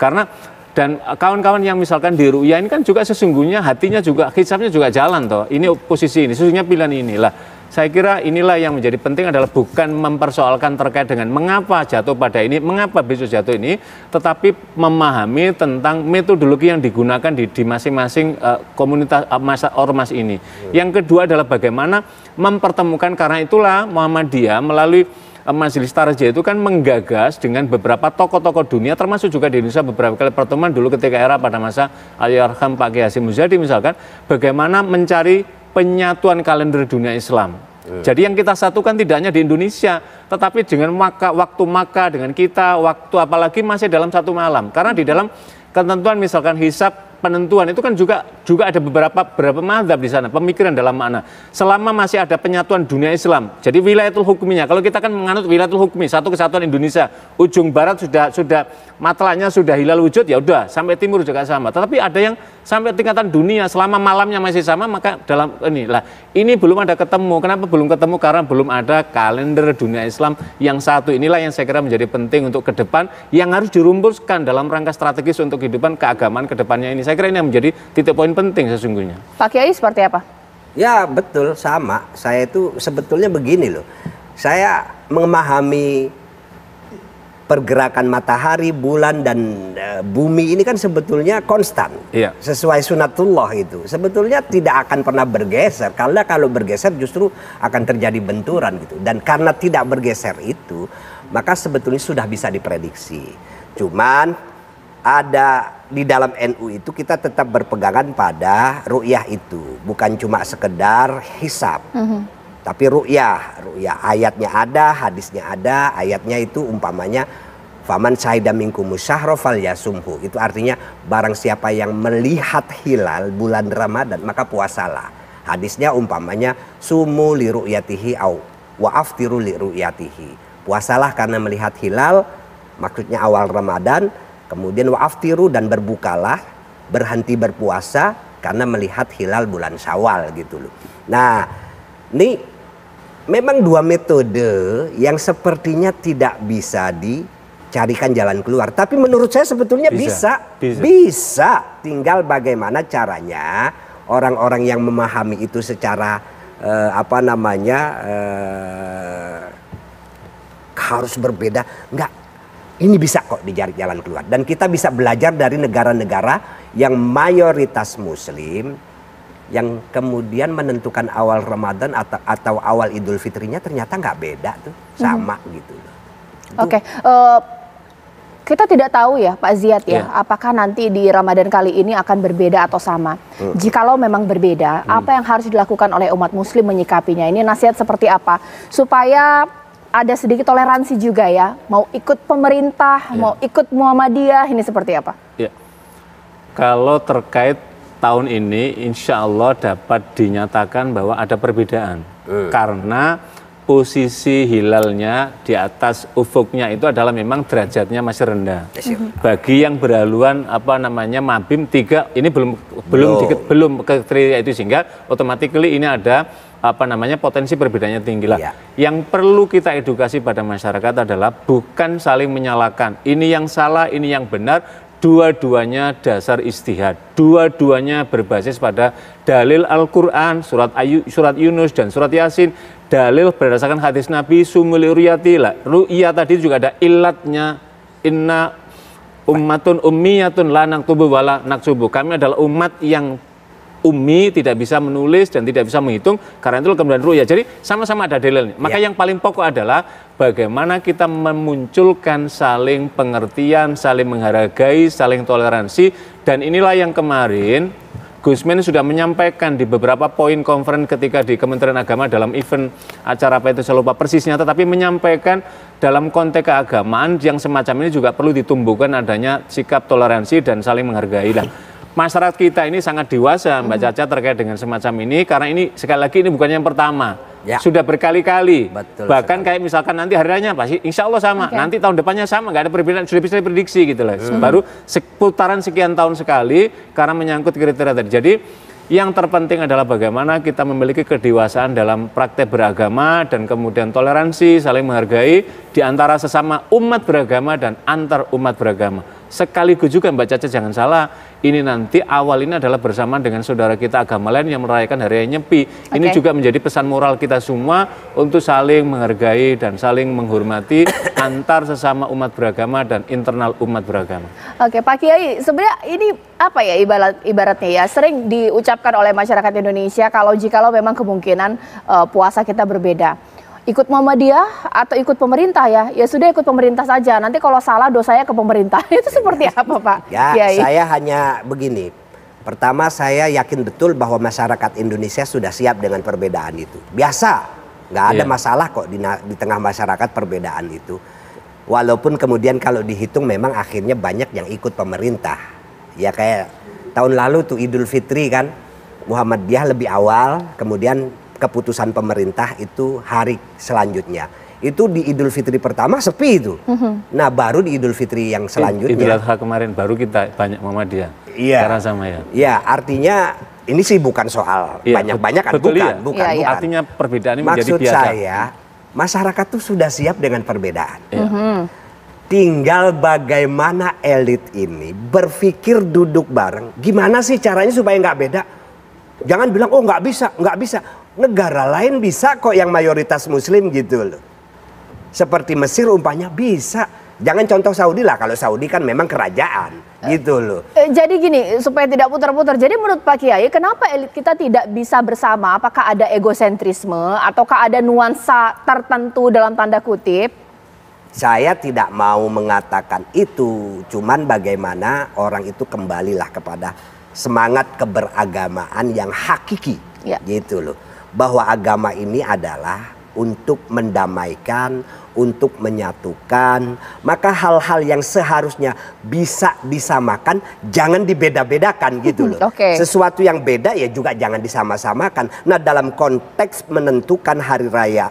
Karena dan kawan-kawan yang misalkan di Ru'ya ini kan juga sesungguhnya hatinya juga, hisabnya juga jalan toh. Ini posisi ini, sesungguhnya pilihan inilah. Saya kira inilah yang menjadi penting adalah bukan mempersoalkan terkait dengan mengapa jatuh pada ini, mengapa besok jatuh ini, tetapi memahami tentang metodologi yang digunakan di masing-masing komunitas ormas ini. Yang kedua adalah bagaimana mempertemukan, karena itulah Muhammadiyah melalui Majelis Tarjih itu kan menggagas dengan beberapa tokoh-tokoh dunia, termasuk juga di Indonesia beberapa kali pertemuan dulu ketika era pada masa Allahyarham Pak Kiai Hasyim Muzadi misalkan, bagaimana mencari penyatuan kalender dunia Islam. Jadi yang kita satukan tidak hanya di Indonesia, tetapi dengan waktu Makkah, dengan kita, waktu apalagi masih dalam satu malam. Karena di dalam ketentuan misalkan hisab, penentuan itu kan juga ada beberapa mazhab di sana, pemikiran dalam makna. Selama masih ada penyatuan dunia Islam, jadi wilayatul hukminya. Kalau kita kan menganut wilayatul hukmi, satu kesatuan Indonesia. Ujung barat sudah matlaknya sudah hilal wujud, ya udah sampai timur juga sama. Tetapi ada yang sampai tingkatan dunia, selama malamnya masih sama, maka dalam ini belum ada ketemu. Kenapa belum ketemu? Karena belum ada kalender dunia Islam yang satu. Inilah yang saya kira menjadi penting untuk ke depan, yang harus dirumuskan dalam rangka strategis untuk kehidupan keagamaan ke depannya ini. Saya kira ini yang menjadi titik poin penting sesungguhnya. Pak Kiai seperti apa? Ya betul, sama. Saya itu sebetulnya begini loh. Saya memahami pergerakan matahari, bulan, dan bumi ini kan sebetulnya konstan. Iya. Sesuai sunatullah itu. Sebetulnya tidak akan pernah bergeser. Karena kalau bergeser justru akan terjadi benturan gitu. Dan karena tidak bergeser itu, maka sebetulnya sudah bisa diprediksi. Cuman ada di dalam NU itu kita tetap berpegangan pada ru'yah itu, bukan cuma sekedar hisab, tapi ru'yah ayatnya ada, hadisnya ada. Ayatnya itu umpamanya faman syahida minkumus syahra falyasumhu, itu artinya barang siapa yang melihat hilal bulan Ramadan maka puasalah. Hadisnya umpamanya sumu li ru'yatihi au wa aftiru li ru'yatihi, puasalah karena melihat hilal, maksudnya awal Ramadan. Kemudian wa'aftiru, dan berbukalah, berhenti berpuasa karena melihat hilal bulan Syawal gitu loh. Nah, ini memang dua metode yang sepertinya tidak bisa dicarikan jalan keluar. Tapi menurut saya sebetulnya bisa. Tinggal bagaimana caranya orang-orang yang memahami itu secara harus berbeda. Enggak. Ini bisa kok dicari jalan keluar. Dan kita bisa belajar dari negara-negara yang mayoritas muslim, yang kemudian menentukan awal Ramadan atau awal Idul Fitrinya ternyata nggak beda tuh, sama gitu. Oke, kita tidak tahu ya Pak Ziyad ya, apakah nanti di Ramadan kali ini akan berbeda atau sama. Jikalau memang berbeda, apa yang harus dilakukan oleh umat muslim menyikapinya? Ini nasihat seperti apa? Supaya ada sedikit toleransi juga ya, mau ikut pemerintah, mau ikut Muhammadiyah, ini seperti apa? Ya. Kalau terkait tahun ini, insya Allah dapat dinyatakan bahwa ada perbedaan. Karena posisi hilalnya di atas ufuknya itu adalah memang derajatnya masih rendah. Bagi yang berhaluan mabim 3, ini belum ke kriteria itu, sehingga otomatically ini ada potensi perbedaannya tinggi lah. Yang perlu kita edukasi pada masyarakat adalah bukan saling menyalahkan. Ini yang salah, ini yang benar. Dua-duanya dasar ijtihad. Dua-duanya berbasis pada dalil Al-Quran, surat Yunus dan surat Yasin. Dalil berdasarkan hadis Nabi sumuli ru'yati. Ru'yah tadi juga ada ilatnya. Inna ummatun ummiyatun la naktubu wala naksubu. Kami adalah umat yang ummi, tidak bisa menulis dan tidak bisa menghitung, karena itu kemudian ru'yah. Jadi sama-sama ada dalilnya. Maka yang paling pokok adalah bagaimana kita memunculkan saling pengertian, saling menghargai, saling toleransi. Dan inilah yang kemarin Gusmen sudah menyampaikan di beberapa poin konferen ketika di Kementerian Agama dalam event acara apa itu saya lupa persisnya, tetapi menyampaikan dalam konteks keagamaan yang semacam ini juga perlu ditumbuhkan adanya sikap toleransi dan saling menghargai. Masyarakat kita ini sangat dewasa Mbak Caca terkait dengan semacam ini, karena ini sekali lagi ini bukan yang pertama, sudah berkali-kali. Bahkan kayak misalkan nanti hari raya pasti insya Allah sama, nanti tahun depannya sama, nggak ada perbedaan, sudah bisa diprediksi gitu loh. Baru putaran sekian tahun sekali karena menyangkut kriteria tadi. Jadi yang terpenting adalah bagaimana kita memiliki kedewasaan dalam praktek beragama dan kemudian toleransi, saling menghargai di antara sesama umat beragama dan antar umat beragama. Sekaligus juga Mbak Caca jangan salah, ini nanti awal ini adalah bersama dengan saudara kita agama lain yang merayakan Hari Raya Nyepi. Ini juga menjadi pesan moral kita semua untuk saling menghargai dan saling menghormati antar sesama umat beragama dan internal umat beragama. Oke Pak Kiai, sebenarnya ini apa ya ibaratnya ya, sering diucapkan oleh masyarakat Indonesia kalau jikalau memang kemungkinan puasa kita berbeda. ikut Muhammadiyah atau ikut pemerintah ya? Ya sudah ikut pemerintah saja. Nanti kalau salah dosanya ke pemerintah. Itu seperti apa Pak? Ya, Kiai? saya hanya begini. Pertama, saya yakin betul bahwa masyarakat Indonesia sudah siap dengan perbedaan itu. Biasa, nggak ada masalah kok di tengah masyarakat perbedaan itu. Walaupun kemudian kalau dihitung memang akhirnya banyak yang ikut pemerintah. Ya kayak tahun lalu tuh Idul Fitri kan, Muhammadiyah lebih awal, kemudian keputusan pemerintah itu hari selanjutnya. Itu di Idul Fitri pertama sepi itu. Nah baru di Idul Fitri yang selanjutnya. Idul Adha kemarin baru kita banyak Muhammadiyah. Iya. Karena sama ya. Iya, artinya ini sih bukan soal banyak-banyak kan, bukan. Artinya perbedaan ini menjadi biasa. Maksud saya, masyarakat tuh sudah siap dengan perbedaan. Tinggal bagaimana elit ini berpikir duduk bareng. Gimana sih caranya supaya nggak beda? Jangan bilang oh nggak bisa. Negara lain bisa kok yang mayoritas Muslim gitu loh. Seperti Mesir umpamanya bisa. Jangan contoh Saudi lah, kalau Saudi kan memang kerajaan gitu loh. Jadi gini, supaya tidak putar-putar. Jadi menurut Pak Kiai, kenapa elit kita tidak bisa bersama? Apakah ada egosentrisme ataukah ada nuansa tertentu dalam tanda kutip? Saya tidak mau mengatakan itu, cuman bagaimana orang itu kembalilah kepada semangat keberagamaan yang hakiki, gitu loh. Bahwa agama ini adalah untuk mendamaikan, untuk menyatukan. Maka hal-hal yang seharusnya bisa disamakan jangan dibeda-bedakan gitu loh. Sesuatu yang beda ya juga jangan disama-samakan. Nah dalam konteks menentukan hari raya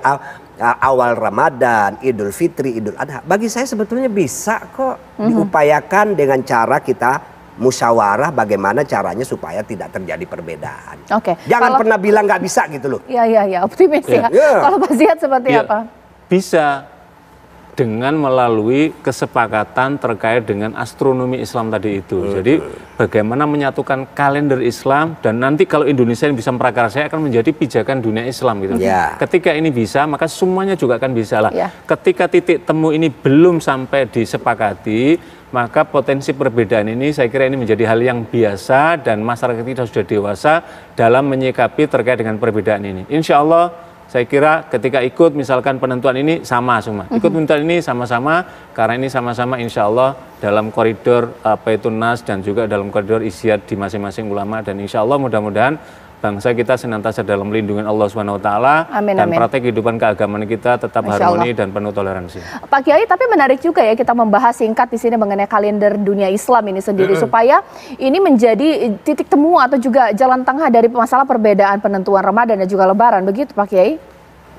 awal Ramadan, Idul Fitri, Idul Adha, bagi saya sebetulnya bisa kok diupayakan dengan cara kita musyawarah bagaimana caranya supaya tidak terjadi perbedaan. Jangan pernah bilang nggak bisa gitu loh. Iya, optimis ya. Kalau Pak Ziyad seperti apa? Bisa dengan melalui kesepakatan terkait dengan astronomi Islam tadi itu. Jadi bagaimana menyatukan kalender Islam dan nanti kalau Indonesia yang bisa memprakarsai akan menjadi pijakan dunia Islam gitu. Ketika ini bisa, maka semuanya juga akan bisa lah. Ketika titik temu ini belum sampai disepakati, maka potensi perbedaan ini saya kira ini menjadi hal yang biasa dan masyarakat kita sudah dewasa dalam menyikapi terkait dengan perbedaan ini. Insya Allah saya kira ketika ikut misalkan penentuan ini sama semua. Ikut penentuan ini sama-sama karena ini sama-sama insya Allah dalam koridor Baitun Nas dan juga dalam koridor ijtihad di masing-masing ulama dan insya Allah mudah-mudahan bangsa kita senantiasa dalam lindungan Allah SWT dan praktek kehidupan keagamaan kita tetap harmoni dan penuh toleransi. Pak Kiai, tapi menarik juga ya kita membahas singkat di sini mengenai kalender dunia Islam ini sendiri supaya ini menjadi titik temu atau juga jalan tengah dari masalah perbedaan penentuan Ramadan dan juga Lebaran, begitu Pak Kiai?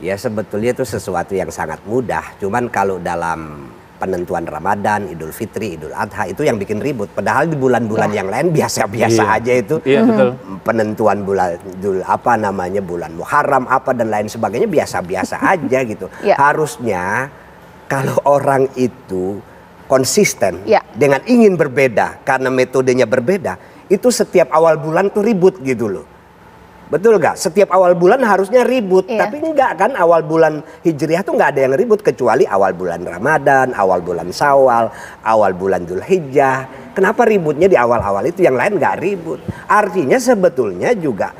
Ya sebetulnya itu sesuatu yang sangat mudah, cuman kalau dalam penentuan Ramadan, Idul Fitri, Idul Adha itu yang bikin ribut. Padahal di bulan-bulan yang lain biasa-biasa aja itu. Betul. Penentuan bulan bulan Muharram apa dan lain sebagainya biasa-biasa aja gitu. Harusnya kalau orang itu konsisten dengan ingin berbeda karena metodenya berbeda, itu setiap awal bulan tuh ribut gitu loh. Betul gak? Setiap awal bulan harusnya ribut, tapi enggak kan, awal bulan Hijriah tuh nggak ada yang ribut kecuali awal bulan Ramadan, awal bulan Syawal, awal bulan Dzulhijjah. Kenapa ributnya di awal-awal itu, yang lain nggak ribut? Artinya sebetulnya juga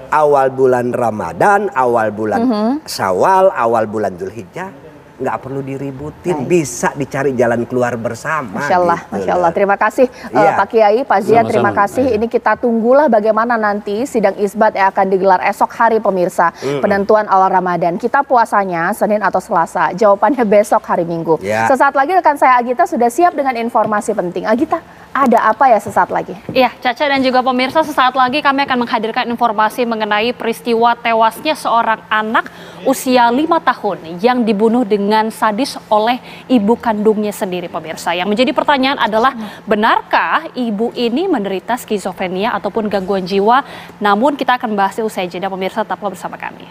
awal bulan Ramadan, awal bulan Syawal, awal bulan Dzulhijjah nggak perlu diributin, bisa dicari jalan keluar bersama. Masya Allah, gitu. Masya Allah. Terima kasih Pak Kiai, Pak Ziyad, terima kasih. Ini kita tunggulah bagaimana nanti sidang isbat yang akan digelar esok hari pemirsa, penentuan awal Ramadan. Kita puasanya Senin atau Selasa, jawabannya besok hari Minggu. Sesaat lagi rekan saya Agita sudah siap dengan informasi penting. Agita, ada apa ya sesaat lagi? Iya, Caca dan juga pemirsa, sesaat lagi kami akan menghadirkan informasi mengenai peristiwa tewasnya seorang anak usia 5 tahun yang dibunuh dengan sadis oleh ibu kandungnya sendiri, pemirsa. Yang menjadi pertanyaan adalah, benarkah ibu ini menderita skizofrenia ataupun gangguan jiwa? Namun kita akan bahasnya usai jeda, pemirsa, tetaplah bersama kami.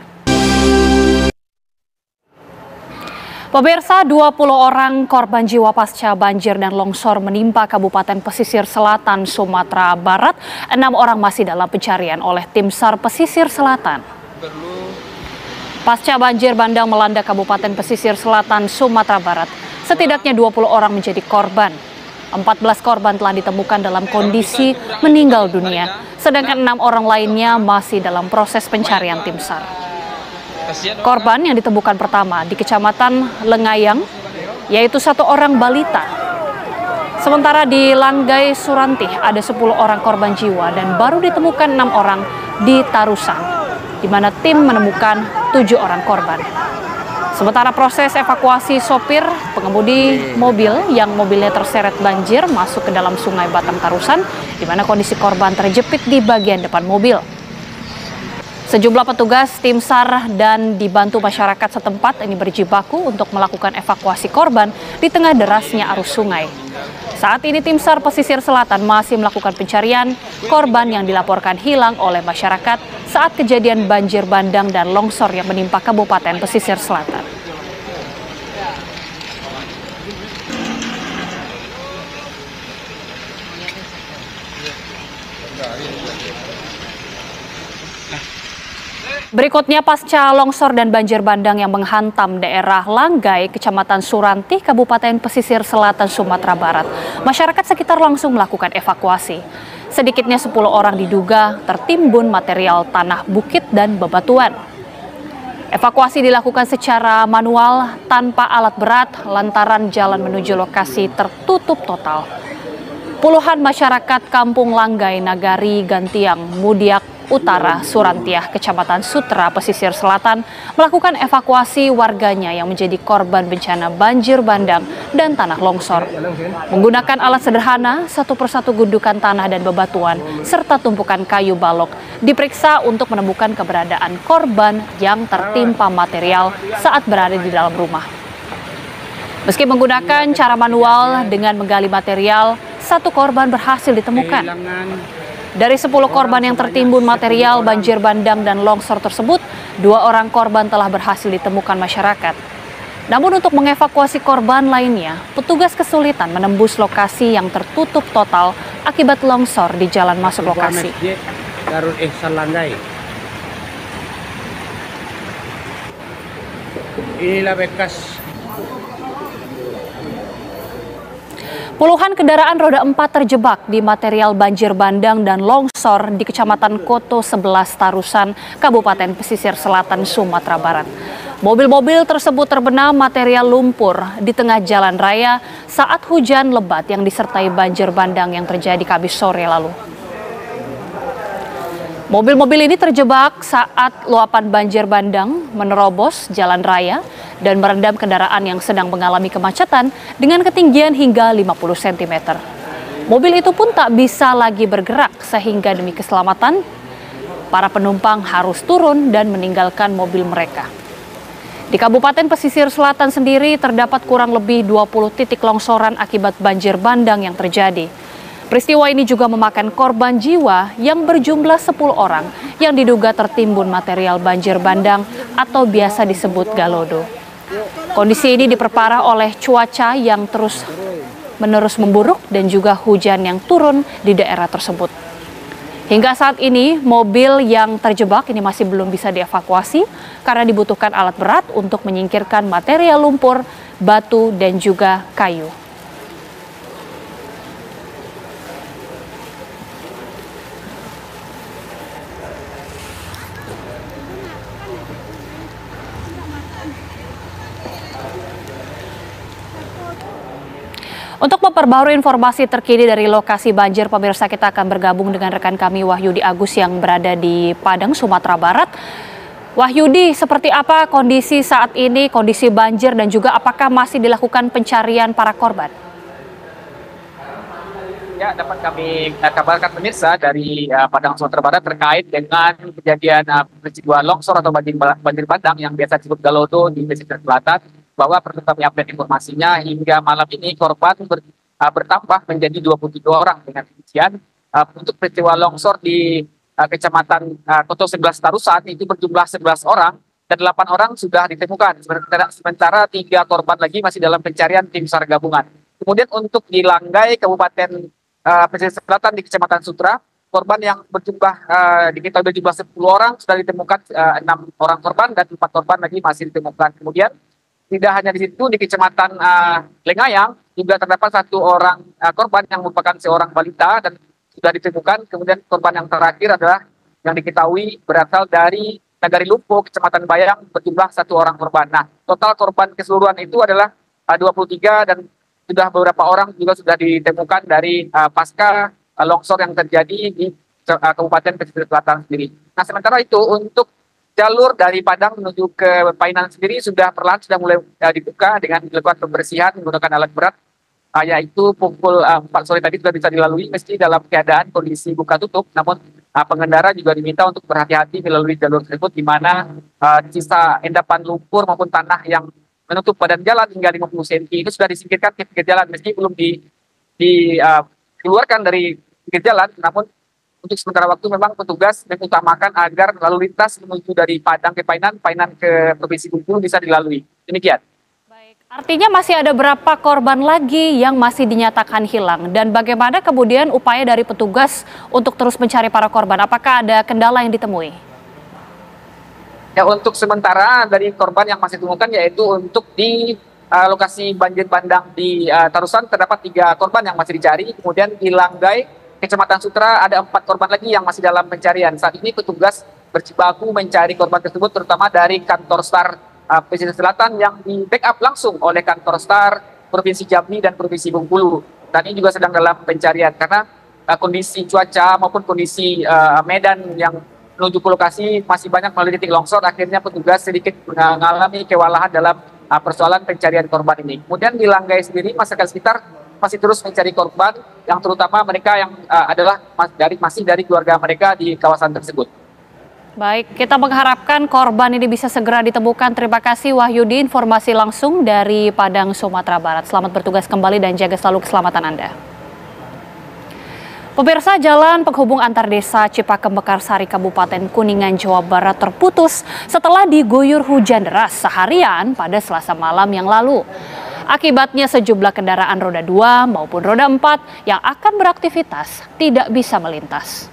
Pemirsa, 20 orang korban jiwa pasca banjir dan longsor menimpa Kabupaten Pesisir Selatan, Sumatera Barat. 6 orang masih dalam pencarian oleh tim SAR Pesisir Selatan. Pasca banjir bandang melanda Kabupaten Pesisir Selatan, Sumatera Barat, setidaknya 20 orang menjadi korban. 14 korban telah ditemukan dalam kondisi meninggal dunia, sedangkan 6 orang lainnya masih dalam proses pencarian tim SAR. Korban yang ditemukan pertama di Kecamatan Lengayang, yaitu 1 orang balita. Sementara di Langgai Surantih ada 10 orang korban jiwa dan baru ditemukan 6 orang di Tarusan, di mana tim menemukan 7 orang korban. Sementara proses evakuasi sopir pengemudi mobil yang mobilnya terseret banjir masuk ke dalam Sungai Batang Tarusan, di mana kondisi korban terjepit di bagian depan mobil. Sejumlah petugas tim SAR dan dibantu masyarakat setempat ini berjibaku untuk melakukan evakuasi korban di tengah derasnya arus sungai. Saat ini tim SAR Pesisir Selatan masih melakukan pencarian korban yang dilaporkan hilang oleh masyarakat saat kejadian banjir bandang dan longsor yang menimpa Kabupaten Pesisir Selatan. Berikutnya, pasca longsor dan banjir bandang yang menghantam daerah Langgai, Kecamatan Surantih, Kabupaten Pesisir Selatan, Sumatera Barat, masyarakat sekitar langsung melakukan evakuasi. Sedikitnya 10 orang diduga tertimbun material tanah bukit dan bebatuan. Evakuasi dilakukan secara manual tanpa alat berat lantaran jalan menuju lokasi tertutup total. Puluhan masyarakat Kampung Langgai, Nagari, Gantiang, Mudiak Utara, Surantiah, Kecamatan Sutra, Pesisir Selatan melakukan evakuasi warganya yang menjadi korban bencana banjir bandang dan tanah longsor. Menggunakan alat sederhana, satu persatu gundukan tanah dan bebatuan, serta tumpukan kayu balok, diperiksa untuk menemukan keberadaan korban yang tertimpa material saat berada di dalam rumah. Meski menggunakan cara manual dengan menggali material, 1 korban berhasil ditemukan. Dari 10 korban yang tertimbun material banjir bandang dan longsor tersebut, 2 orang korban telah berhasil ditemukan masyarakat. Namun untuk mengevakuasi korban lainnya, petugas kesulitan menembus lokasi yang tertutup total akibat longsor di jalan masuk lokasi. Inilah bekas. Puluhan kendaraan roda 4 terjebak di material banjir bandang dan longsor di Kecamatan Koto 11 Tarusan, Kabupaten Pesisir Selatan, Sumatera Barat. Mobil-mobil tersebut terbenam material lumpur di tengah jalan raya saat hujan lebat yang disertai banjir bandang yang terjadi Kamis sore lalu. Mobil-mobil ini terjebak saat luapan banjir bandang menerobos jalan raya dan merendam kendaraan yang sedang mengalami kemacetan dengan ketinggian hingga 50 cm. Mobil itu pun tak bisa lagi bergerak sehingga demi keselamatan, para penumpang harus turun dan meninggalkan mobil mereka. Di Kabupaten Pesisir Selatan sendiri terdapat kurang lebih 20 titik longsoran akibat banjir bandang yang terjadi. Peristiwa ini juga memakan korban jiwa yang berjumlah 10 orang yang diduga tertimbun material banjir bandang atau biasa disebut galodo. Kondisi ini diperparah oleh cuaca yang terus-menerus memburuk dan juga hujan yang turun di daerah tersebut. Hingga saat ini, mobil yang terjebak ini masih belum bisa dievakuasi karena dibutuhkan alat berat untuk menyingkirkan material lumpur, batu, dan juga kayu. Untuk memperbarui informasi terkini dari lokasi banjir, pemirsa, kita akan bergabung dengan rekan kami Wahyudi Agus yang berada di Padang, Sumatera Barat. Wahyudi, seperti apa kondisi saat ini, kondisi banjir dan juga apakah masih dilakukan pencarian para korban? Ya, dapat kami kabarkan pemirsa dari Padang, Sumatera Barat terkait dengan kejadian peristiwa longsor atau banjir bandang yang biasa disebut galodo di pesisir selatan, bahwa perlu kami update informasinya hingga malam ini korban bertambah menjadi 27 orang. Dengan demikian untuk peristiwa longsor di Kecamatan Koto 11 Tarusan itu berjumlah 11 orang dan 8 orang sudah ditemukan, sementara 3 korban lagi masih dalam pencarian tim SAR gabungan. Kemudian untuk di Langgai, Kabupaten Pesisir Selatan di Kecamatan Sutra, korban yang berjumlah diketahui berjumlah 10 orang sudah ditemukan, 6 orang korban dan 4 korban lagi masih ditemukan. Kemudian tidak hanya di situ, di Kecamatan Lengayang juga terdapat 1 orang korban yang merupakan seorang balita dan sudah ditemukan. Kemudian korban yang terakhir adalah yang diketahui berasal dari Nagari Lumpuh, Kecamatan Bayang berjumlah 1 orang korban. Nah, total korban keseluruhan itu adalah 23 dan sudah beberapa orang juga sudah ditemukan dari pasca longsor yang terjadi di Kabupaten Pesisir Selatan sendiri. Nah, sementara itu untuk jalur dari Padang menuju ke Painan sendiri sudah perlahan sudah mulai dibuka dengan dilakukan pembersihan menggunakan alat berat, yaitu pukul 4 sore tadi sudah bisa dilalui meski dalam keadaan kondisi buka tutup, namun pengendara juga diminta untuk berhati-hati melalui jalur tersebut di mana sisa endapan lumpur maupun tanah yang menutup badan jalan hingga 50 cm itu sudah disingkirkan ke pinggir jalan meski belum dikeluarkan dari pinggir jalan, namun untuk sementara waktu memang petugas mengutamakan agar lalu lintas menuju dari Padang ke Painan, Painan ke Provinsi Bengkulu bisa dilalui. Demikian. Artinya masih ada berapa korban lagi yang masih dinyatakan hilang dan bagaimana kemudian upaya dari petugas untuk terus mencari para korban? Apakah ada kendala yang ditemui? Ya, untuk sementara dari korban yang masih ditemukan yaitu untuk di lokasi banjir bandang di Tarusan terdapat 3 korban yang masih dicari. Kemudian di Langgai, Kecamatan Sutra ada 4 korban lagi yang masih dalam pencarian. Saat ini petugas berjibaku mencari korban tersebut terutama dari kantor STAR Pesisir Selatan yang di backup langsung oleh kantor STAR Provinsi Jambi dan Provinsi Bengkulu. Dan ini juga sedang dalam pencarian karena kondisi cuaca maupun kondisi medan yang menuju ke lokasi masih banyak melalui titik longsor. Akhirnya petugas sedikit mengalami kewalahan dalam persoalan pencarian korban ini. Kemudian di Langgai sendiri masyarakat sekitar masih terus mencari korban yang terutama mereka yang masih dari keluarga mereka di kawasan tersebut. Baik, kita mengharapkan korban ini bisa segera ditemukan. Terima kasih Wahyudi, informasi langsung dari Padang, Sumatera Barat. Selamat bertugas kembali dan jaga selalu keselamatan Anda. Pemirsa, jalan penghubung antar desa Cipakem Mekarsari Kabupaten Kuningan, Jawa Barat terputus setelah diguyur hujan deras seharian pada Selasa malam yang lalu. Akibatnya sejumlah kendaraan roda 2 maupun roda 4 yang akan beraktivitas tidak bisa melintas.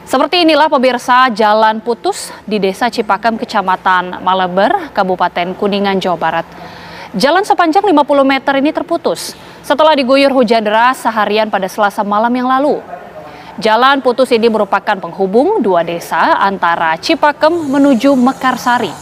Seperti inilah pemirsa jalan putus di Desa Cipakem, Kecamatan Maleber, Kabupaten Kuningan, Jawa Barat. Jalan sepanjang 50 meter ini terputus setelah diguyur hujan deras seharian pada Selasa malam yang lalu. Jalan putus ini merupakan penghubung 2 desa antara Cipakem menuju Mekarsari.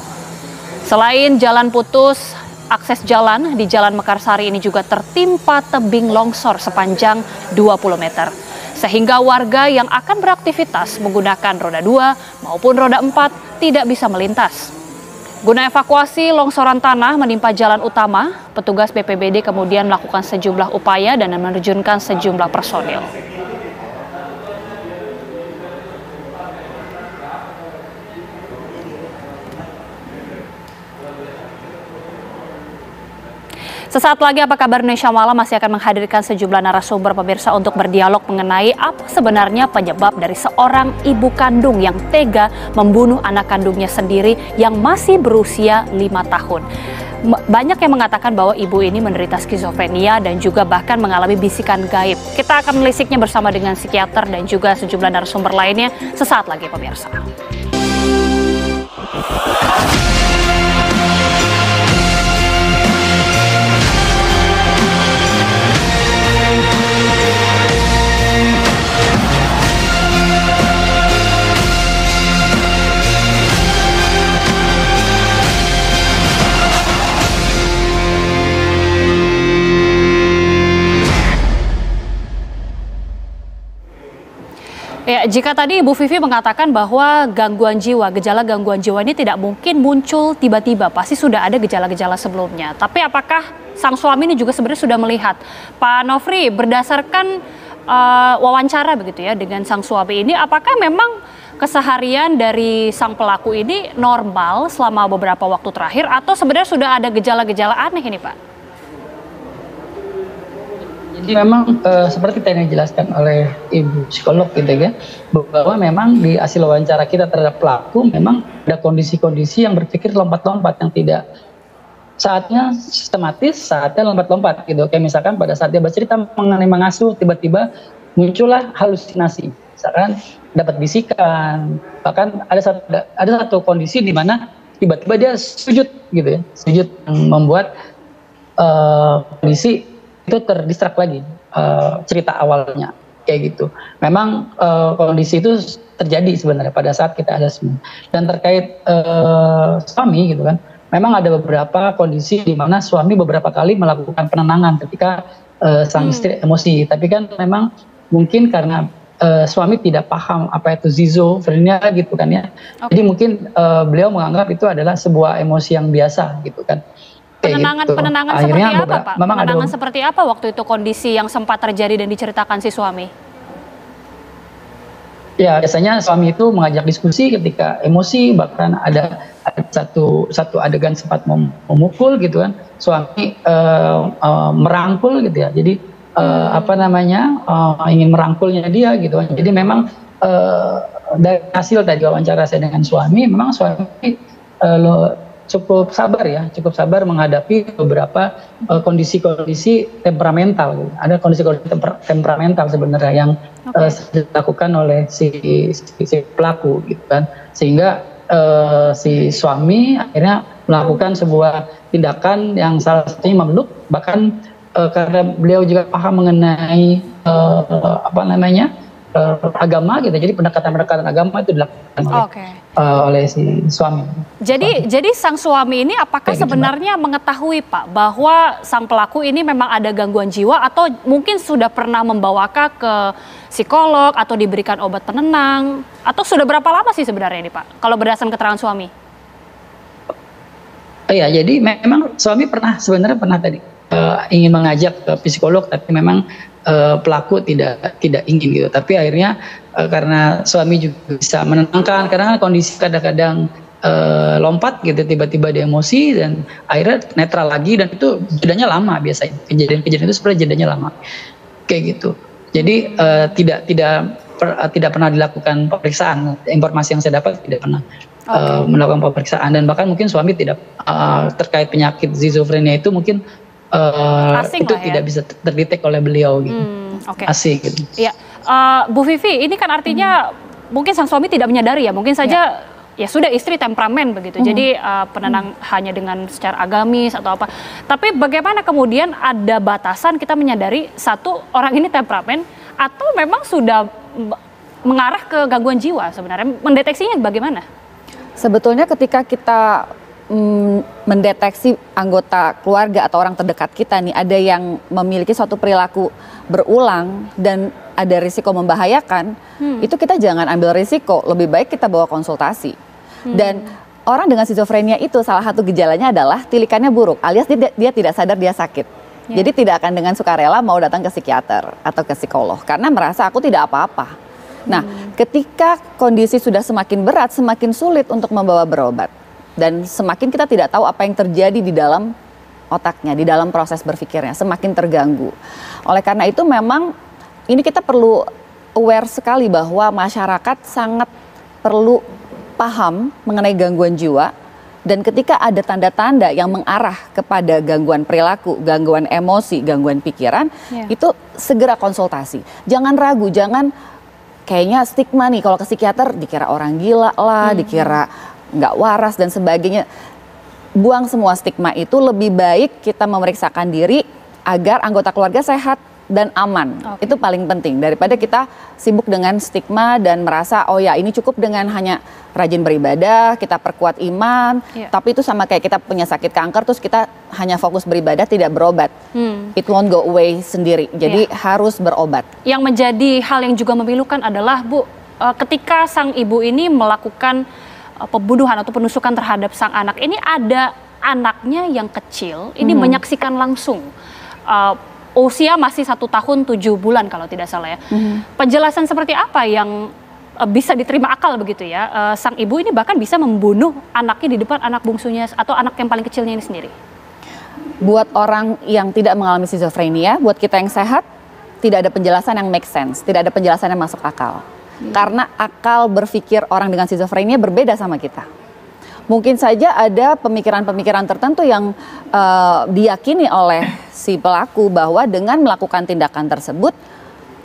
Selain jalan putus, akses jalan di Jalan Mekarsari ini juga tertimpa tebing longsor sepanjang 20 meter. Sehingga warga yang akan beraktivitas menggunakan roda 2 maupun roda 4 tidak bisa melintas. Guna evakuasi longsoran tanah menimpa jalan utama, petugas BPBD kemudian melakukan sejumlah upaya dan menerjunkan sejumlah personil. Sesaat lagi Apa Kabar Indonesia Malam masih akan menghadirkan sejumlah narasumber pemirsa untuk berdialog mengenai apa sebenarnya penyebab dari seorang ibu kandung yang tega membunuh anak kandungnya sendiri yang masih berusia 5 tahun. Banyak yang mengatakan bahwa ibu ini menderita skizofrenia dan juga bahkan mengalami bisikan gaib. Kita akan melisiknya bersama dengan psikiater dan juga sejumlah narasumber lainnya sesaat lagi pemirsa. Ya, jika tadi Ibu Vivi mengatakan bahwa gejala gangguan jiwa ini tidak mungkin muncul tiba-tiba, pasti sudah ada gejala-gejala sebelumnya. Tapi apakah sang suami ini juga sebenarnya sudah melihat? Pak Nofri, berdasarkan wawancara begitu ya dengan sang suami ini, apakah memang keseharian dari sang pelaku ini normal selama beberapa waktu terakhir atau sebenarnya sudah ada gejala-gejala aneh ini, Pak? Jadi memang seperti tadi dijelaskan oleh ibu psikolog gitu kan, bahwa memang di hasil wawancara kita terhadap pelaku memang ada kondisi-kondisi yang berpikir lompat-lompat yang tidak saatnya sistematis, saatnya lompat-lompat gitu. Kayak misalkan pada saat dia bercerita mengenai mengasuh, tiba-tiba muncullah halusinasi, misalkan dapat bisikan, bahkan ada satu kondisi di mana tiba-tiba dia sujud gitu ya, sujud yang membuat kondisi itu terdistrak lagi cerita awalnya. kayak gitu. Memang kondisi itu terjadi sebenarnya pada saat kita asesmen. Dan terkait suami gitu kan, memang ada beberapa kondisi di mana suami beberapa kali melakukan penenangan ketika sang istri emosi. Tapi kan memang mungkin karena suami tidak paham apa itu schizofrenia gitu kan ya. Jadi mungkin beliau menganggap itu adalah sebuah emosi yang biasa gitu kan. Penenangan gitu. Penenangan Akhirnya seperti apa, Pak? Penenangan seperti apa waktu itu kondisi yang sempat terjadi dan diceritakan si suami? Ya, biasanya suami itu mengajak diskusi ketika emosi, bahkan ada satu adegan sempat memukul gitu kan. Suami merangkul gitu ya. Jadi ingin merangkulnya dia gitu kan. Jadi memang dari hasil tadi wawancara saya dengan suami, memang suami cukup sabar menghadapi beberapa kondisi-kondisi temperamental. Gitu. Ada kondisi-kondisi temperamental sebenarnya yang dilakukan oleh si pelaku gitu kan, sehingga si suami akhirnya melakukan sebuah tindakan yang salah satunya memeluk, bahkan karena beliau juga paham mengenai agama gitu, jadi pendekatan agama itu dilakukan oleh si suami. Jadi sang suami ini apakah sebenarnya mengetahui, Pak, bahwa sang pelaku ini memang ada gangguan jiwa, atau mungkin sudah pernah membawa ke psikolog atau diberikan obat penenang, atau sudah berapa lama sih sebenarnya ini, Pak, kalau berdasarkan keterangan suami? Iya, jadi memang suami sebenarnya pernah tadi ingin mengajak ke psikolog, tapi memang pelaku tidak ingin gitu. Tapi akhirnya karena suami juga bisa menenangkan, karena kondisi kadang-kadang lompat gitu, tiba-tiba dia emosi dan akhirnya netral lagi, dan itu jedanya lama biasanya. Kejadian itu sebenarnya jedanya lama kayak gitu. Jadi tidak pernah dilakukan pemeriksaan. Informasi yang saya dapat tidak pernah melakukan pemeriksaan, dan bahkan mungkin suami tidak terkait penyakit schizofrenia itu mungkin itu tidak bisa terdetek oleh beliau gitu. Asing gitu. Ya, Bu Vivi, ini kan artinya mungkin sang suami tidak menyadari ya, mungkin saja ya sudah istri temperamen begitu. Jadi penenang hanya dengan secara agamis atau apa. Tapi bagaimana kemudian ada batasan kita menyadari satu orang ini temperamen atau memang sudah mengarah ke gangguan jiwa sebenarnya? Mendeteksinya bagaimana? Sebetulnya ketika kita mendeteksi anggota keluarga atau orang terdekat kita nih ada yang memiliki suatu perilaku berulang dan ada risiko membahayakan, itu kita jangan ambil risiko, lebih baik kita bawa konsultasi. Dan orang dengan schizofrenia itu salah satu gejalanya adalah tilikannya buruk, alias dia tidak sadar dia sakit. Jadi tidak akan dengan sukarela mau datang ke psikiater atau ke psikolog karena merasa aku tidak apa-apa. Nah, ketika kondisi sudah semakin berat, semakin sulit untuk membawa berobat. Dan semakin kita tidak tahu apa yang terjadi di dalam otaknya, di dalam proses berpikirnya, semakin terganggu. Oleh karena itu memang ini kita perlu aware sekali bahwa masyarakat sangat perlu paham mengenai gangguan jiwa. Dan ketika ada tanda-tanda yang mengarah kepada gangguan perilaku, gangguan emosi, gangguan pikiran, itu segera konsultasi. Jangan ragu, jangan kayaknya stigma nih kalau ke psikiater dikira orang gila lah, dikira nggak waras dan sebagainya. Buang semua stigma itu, lebih baik kita memeriksakan diri agar anggota keluarga sehat dan aman. Itu paling penting daripada kita sibuk dengan stigma dan merasa oh ya ini cukup dengan hanya rajin beribadah, kita perkuat iman, tapi itu sama kayak kita punya sakit kanker terus kita hanya fokus beribadah tidak berobat. It won't go away sendiri. Jadi harus berobat. Yang menjadi hal yang juga memilukan adalah Bu, ketika sang ibu ini melakukan pembunuhan atau penusukan terhadap sang anak, ini ada anaknya yang kecil, ini menyaksikan langsung, usia masih 1 tahun 7 bulan kalau tidak salah ya. Penjelasan seperti apa yang bisa diterima akal begitu ya, sang ibu ini bahkan bisa membunuh anaknya di depan anak bungsunya atau anak yang paling kecilnya ini sendiri? Buat orang yang tidak mengalami schizofrenia, buat kita yang sehat, tidak ada penjelasan yang make sense, tidak ada penjelasan yang masuk akal. Karena akal berpikir orang dengan schizofrenia berbeda sama kita. Mungkin saja ada pemikiran-pemikiran tertentu yang diyakini oleh si pelaku bahwa dengan melakukan tindakan tersebut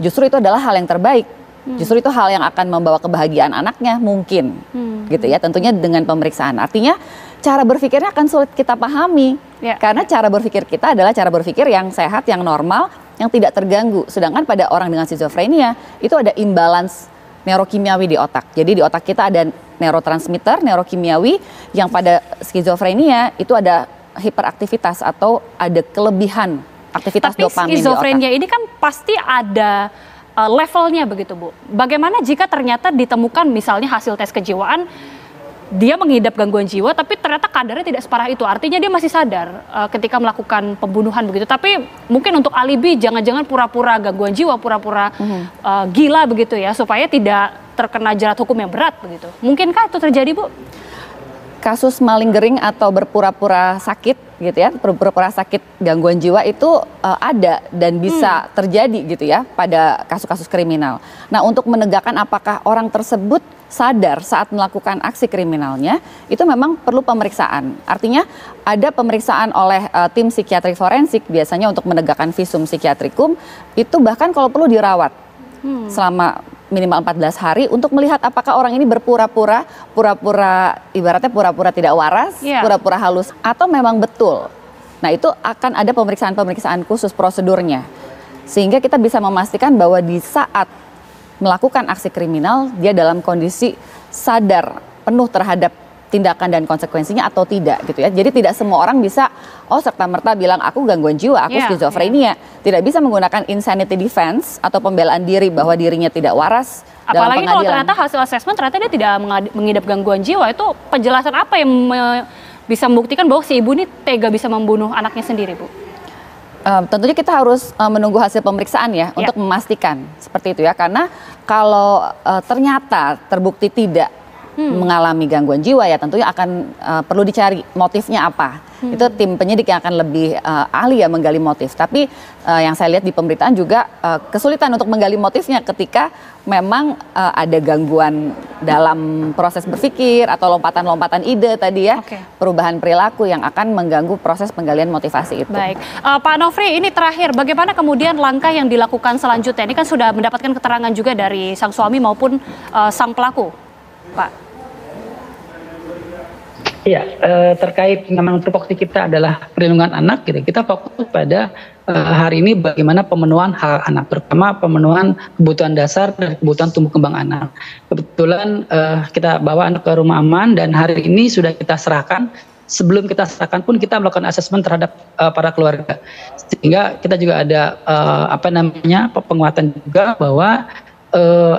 justru itu adalah hal yang terbaik. Justru itu hal yang akan membawa kebahagiaan anaknya mungkin. Gitu ya, tentunya dengan pemeriksaan. Artinya cara berpikirnya akan sulit kita pahami. Karena cara berpikir kita adalah cara berpikir yang sehat, yang normal, yang tidak terganggu. Sedangkan pada orang dengan skizofrenia itu ada imbalance neurokimiawi di otak. Jadi di otak kita ada neurotransmitter, neurokimiawi yang pada skizofrenia itu ada hiperaktivitas atau ada kelebihan aktivitas Tapi dopamin di otak. skizofrenia ini kan pasti ada levelnya begitu Bu. Bagaimana jika ternyata ditemukan misalnya hasil tes kejiwaan dia mengidap gangguan jiwa tapi ternyata kadarnya tidak separah itu. Artinya dia masih sadar ketika melakukan pembunuhan begitu. Tapi mungkin untuk alibi jangan-jangan pura-pura gangguan jiwa, pura-pura gila begitu ya supaya tidak terkena jerat hukum yang berat begitu. Mungkinkah itu terjadi Bu? Kasus maling gering atau berpura-pura sakit gitu ya, berpura-pura sakit gangguan jiwa itu ada dan bisa terjadi gitu ya pada kasus-kasus kriminal. Nah, untuk menegakkan apakah orang tersebut sadar saat melakukan aksi kriminalnya, itu memang perlu pemeriksaan. Artinya ada pemeriksaan oleh tim psikiatri forensik biasanya untuk menegakkan visum psikiatrikum, itu bahkan kalau perlu dirawat selama minimal 14 hari untuk melihat apakah orang ini berpura-pura, ibaratnya pura-pura tidak waras, pura-pura halus, atau memang betul. Nah, itu akan ada pemeriksaan-pemeriksaan khusus prosedurnya. Sehingga kita bisa memastikan bahwa di saat melakukan aksi kriminal, dia dalam kondisi sadar penuh terhadap tindakan dan konsekuensinya atau tidak gitu ya. Jadi tidak semua orang bisa serta-merta bilang aku gangguan jiwa, aku skizofrenia. Tidak bisa menggunakan insanity defense atau pembelaan diri bahwa dirinya tidak waras dalam Apalagi pengadilan. kalau ternyata hasil asesmen ternyata dia tidak mengidap gangguan jiwa. Itu penjelasan apa yang bisa membuktikan bahwa si ibu ini tega bisa membunuh anaknya sendiri, Bu? Tentunya kita harus menunggu hasil pemeriksaan ya untuk memastikan seperti itu ya. Karena kalau ternyata terbukti tidak mengalami gangguan jiwa ya tentunya akan perlu dicari motifnya apa. Itu tim penyidik yang akan lebih ahli ya menggali motif. Tapi yang saya lihat di pemberitaan juga kesulitan untuk menggali motifnya ketika memang ada gangguan dalam proses berpikir atau lompatan-lompatan ide tadi ya. Perubahan perilaku yang akan mengganggu proses penggalian motivasi itu. Baik, Pak Nofri ini terakhir bagaimana kemudian langkah yang dilakukan selanjutnya? Ini kan sudah mendapatkan keterangan juga dari sang suami maupun sang pelaku, Pak. Iya, terkait memang tupoksi kita adalah perlindungan anak, gitu. Kita fokus pada hari ini bagaimana pemenuhan hak anak, terutama pemenuhan kebutuhan dasar dan kebutuhan tumbuh kembang anak. Kebetulan kita bawa anak ke rumah aman dan hari ini sudah kita serahkan. Sebelum kita serahkan pun kita melakukan asesmen terhadap para keluarga, sehingga kita juga ada penguatan juga bahwa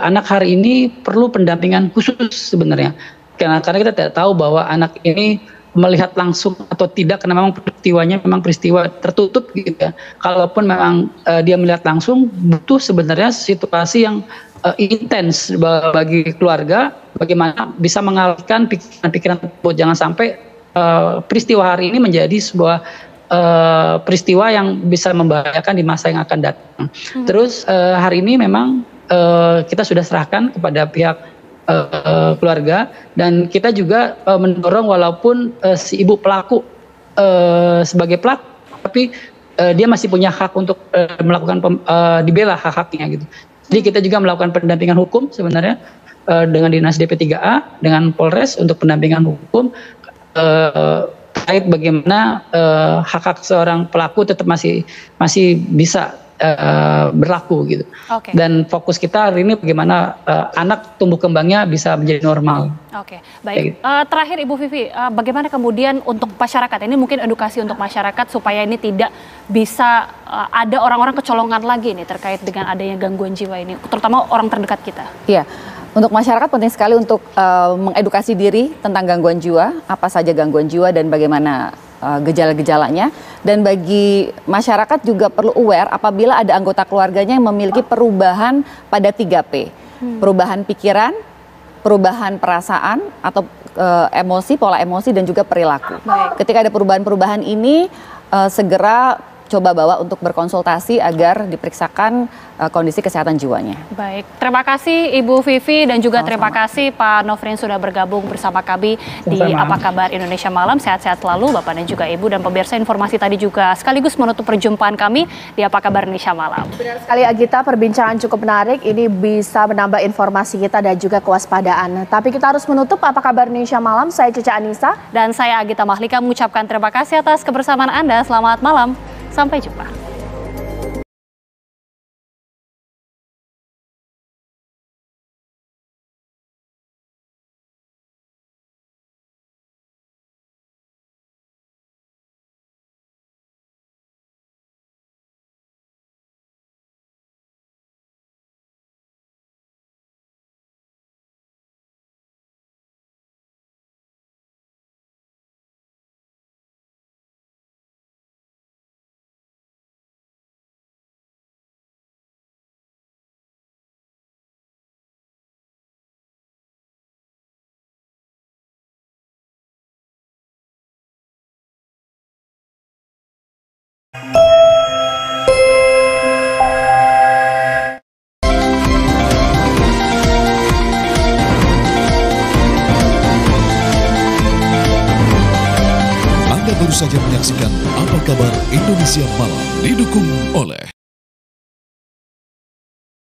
anak hari ini perlu pendampingan khusus sebenarnya. Karena kita tidak tahu bahwa anak ini melihat langsung atau tidak karena memang peristiwanya memang peristiwa tertutup gitu ya. Kalaupun memang dia melihat langsung, butuh sebenarnya situasi yang intens bagi keluarga, bagaimana bisa mengalihkan pikiran-pikiran tersebut. Jangan sampai peristiwa hari ini menjadi sebuah peristiwa yang bisa membahayakan di masa yang akan datang. Terus hari ini memang kita sudah serahkan kepada pihak keluarga dan kita juga mendorong walaupun si ibu pelaku sebagai pelaku tapi dia masih punya hak untuk melakukan dibela hak-haknya gitu. Jadi kita juga melakukan pendampingan hukum sebenarnya dengan Dinas DP3A dengan Polres untuk pendampingan hukum terkait bagaimana hak-hak seorang pelaku tetap masih bisa berlaku gitu. Dan fokus kita hari ini bagaimana anak tumbuh kembangnya bisa menjadi normal. Baik. Terakhir Ibu Vivi, bagaimana kemudian untuk masyarakat ini mungkin edukasi untuk masyarakat supaya ini tidak bisa ada orang-orang kecolongan lagi nih terkait dengan adanya gangguan jiwa ini, terutama orang terdekat kita. Iya. Untuk masyarakat penting sekali untuk mengedukasi diri tentang gangguan jiwa, apa saja gangguan jiwa dan bagaimana gejala-gejalanya. Dan bagi masyarakat juga perlu aware apabila ada anggota keluarganya yang memiliki perubahan pada 3P. Perubahan pikiran, perubahan perasaan atau emosi, pola emosi dan juga perilaku. Ketika ada perubahan-perubahan ini segera coba bawa untuk berkonsultasi agar diperiksakan kondisi kesehatan jiwanya. Baik, terima kasih Ibu Vivi dan juga terima kasih Pak Nofri sudah bergabung bersama kami di Apa Kabar Indonesia Malam. Sehat-sehat selalu Bapak dan juga Ibu, dan pemirsa, informasi tadi juga sekaligus menutup perjumpaan kami di Apa Kabar Indonesia Malam. Benar sekali Agita, perbincangan cukup menarik. Ini bisa menambah informasi kita dan juga kewaspadaan. Tapi kita harus menutup Apa Kabar Indonesia Malam. Saya Cica Anissa dan saya Agita Mahlika mengucapkan terima kasih atas kebersamaan Anda. Selamat malam. Sampai jumpa. baru saja menyaksikan Apa Kabar Indonesia Malam, didukung oleh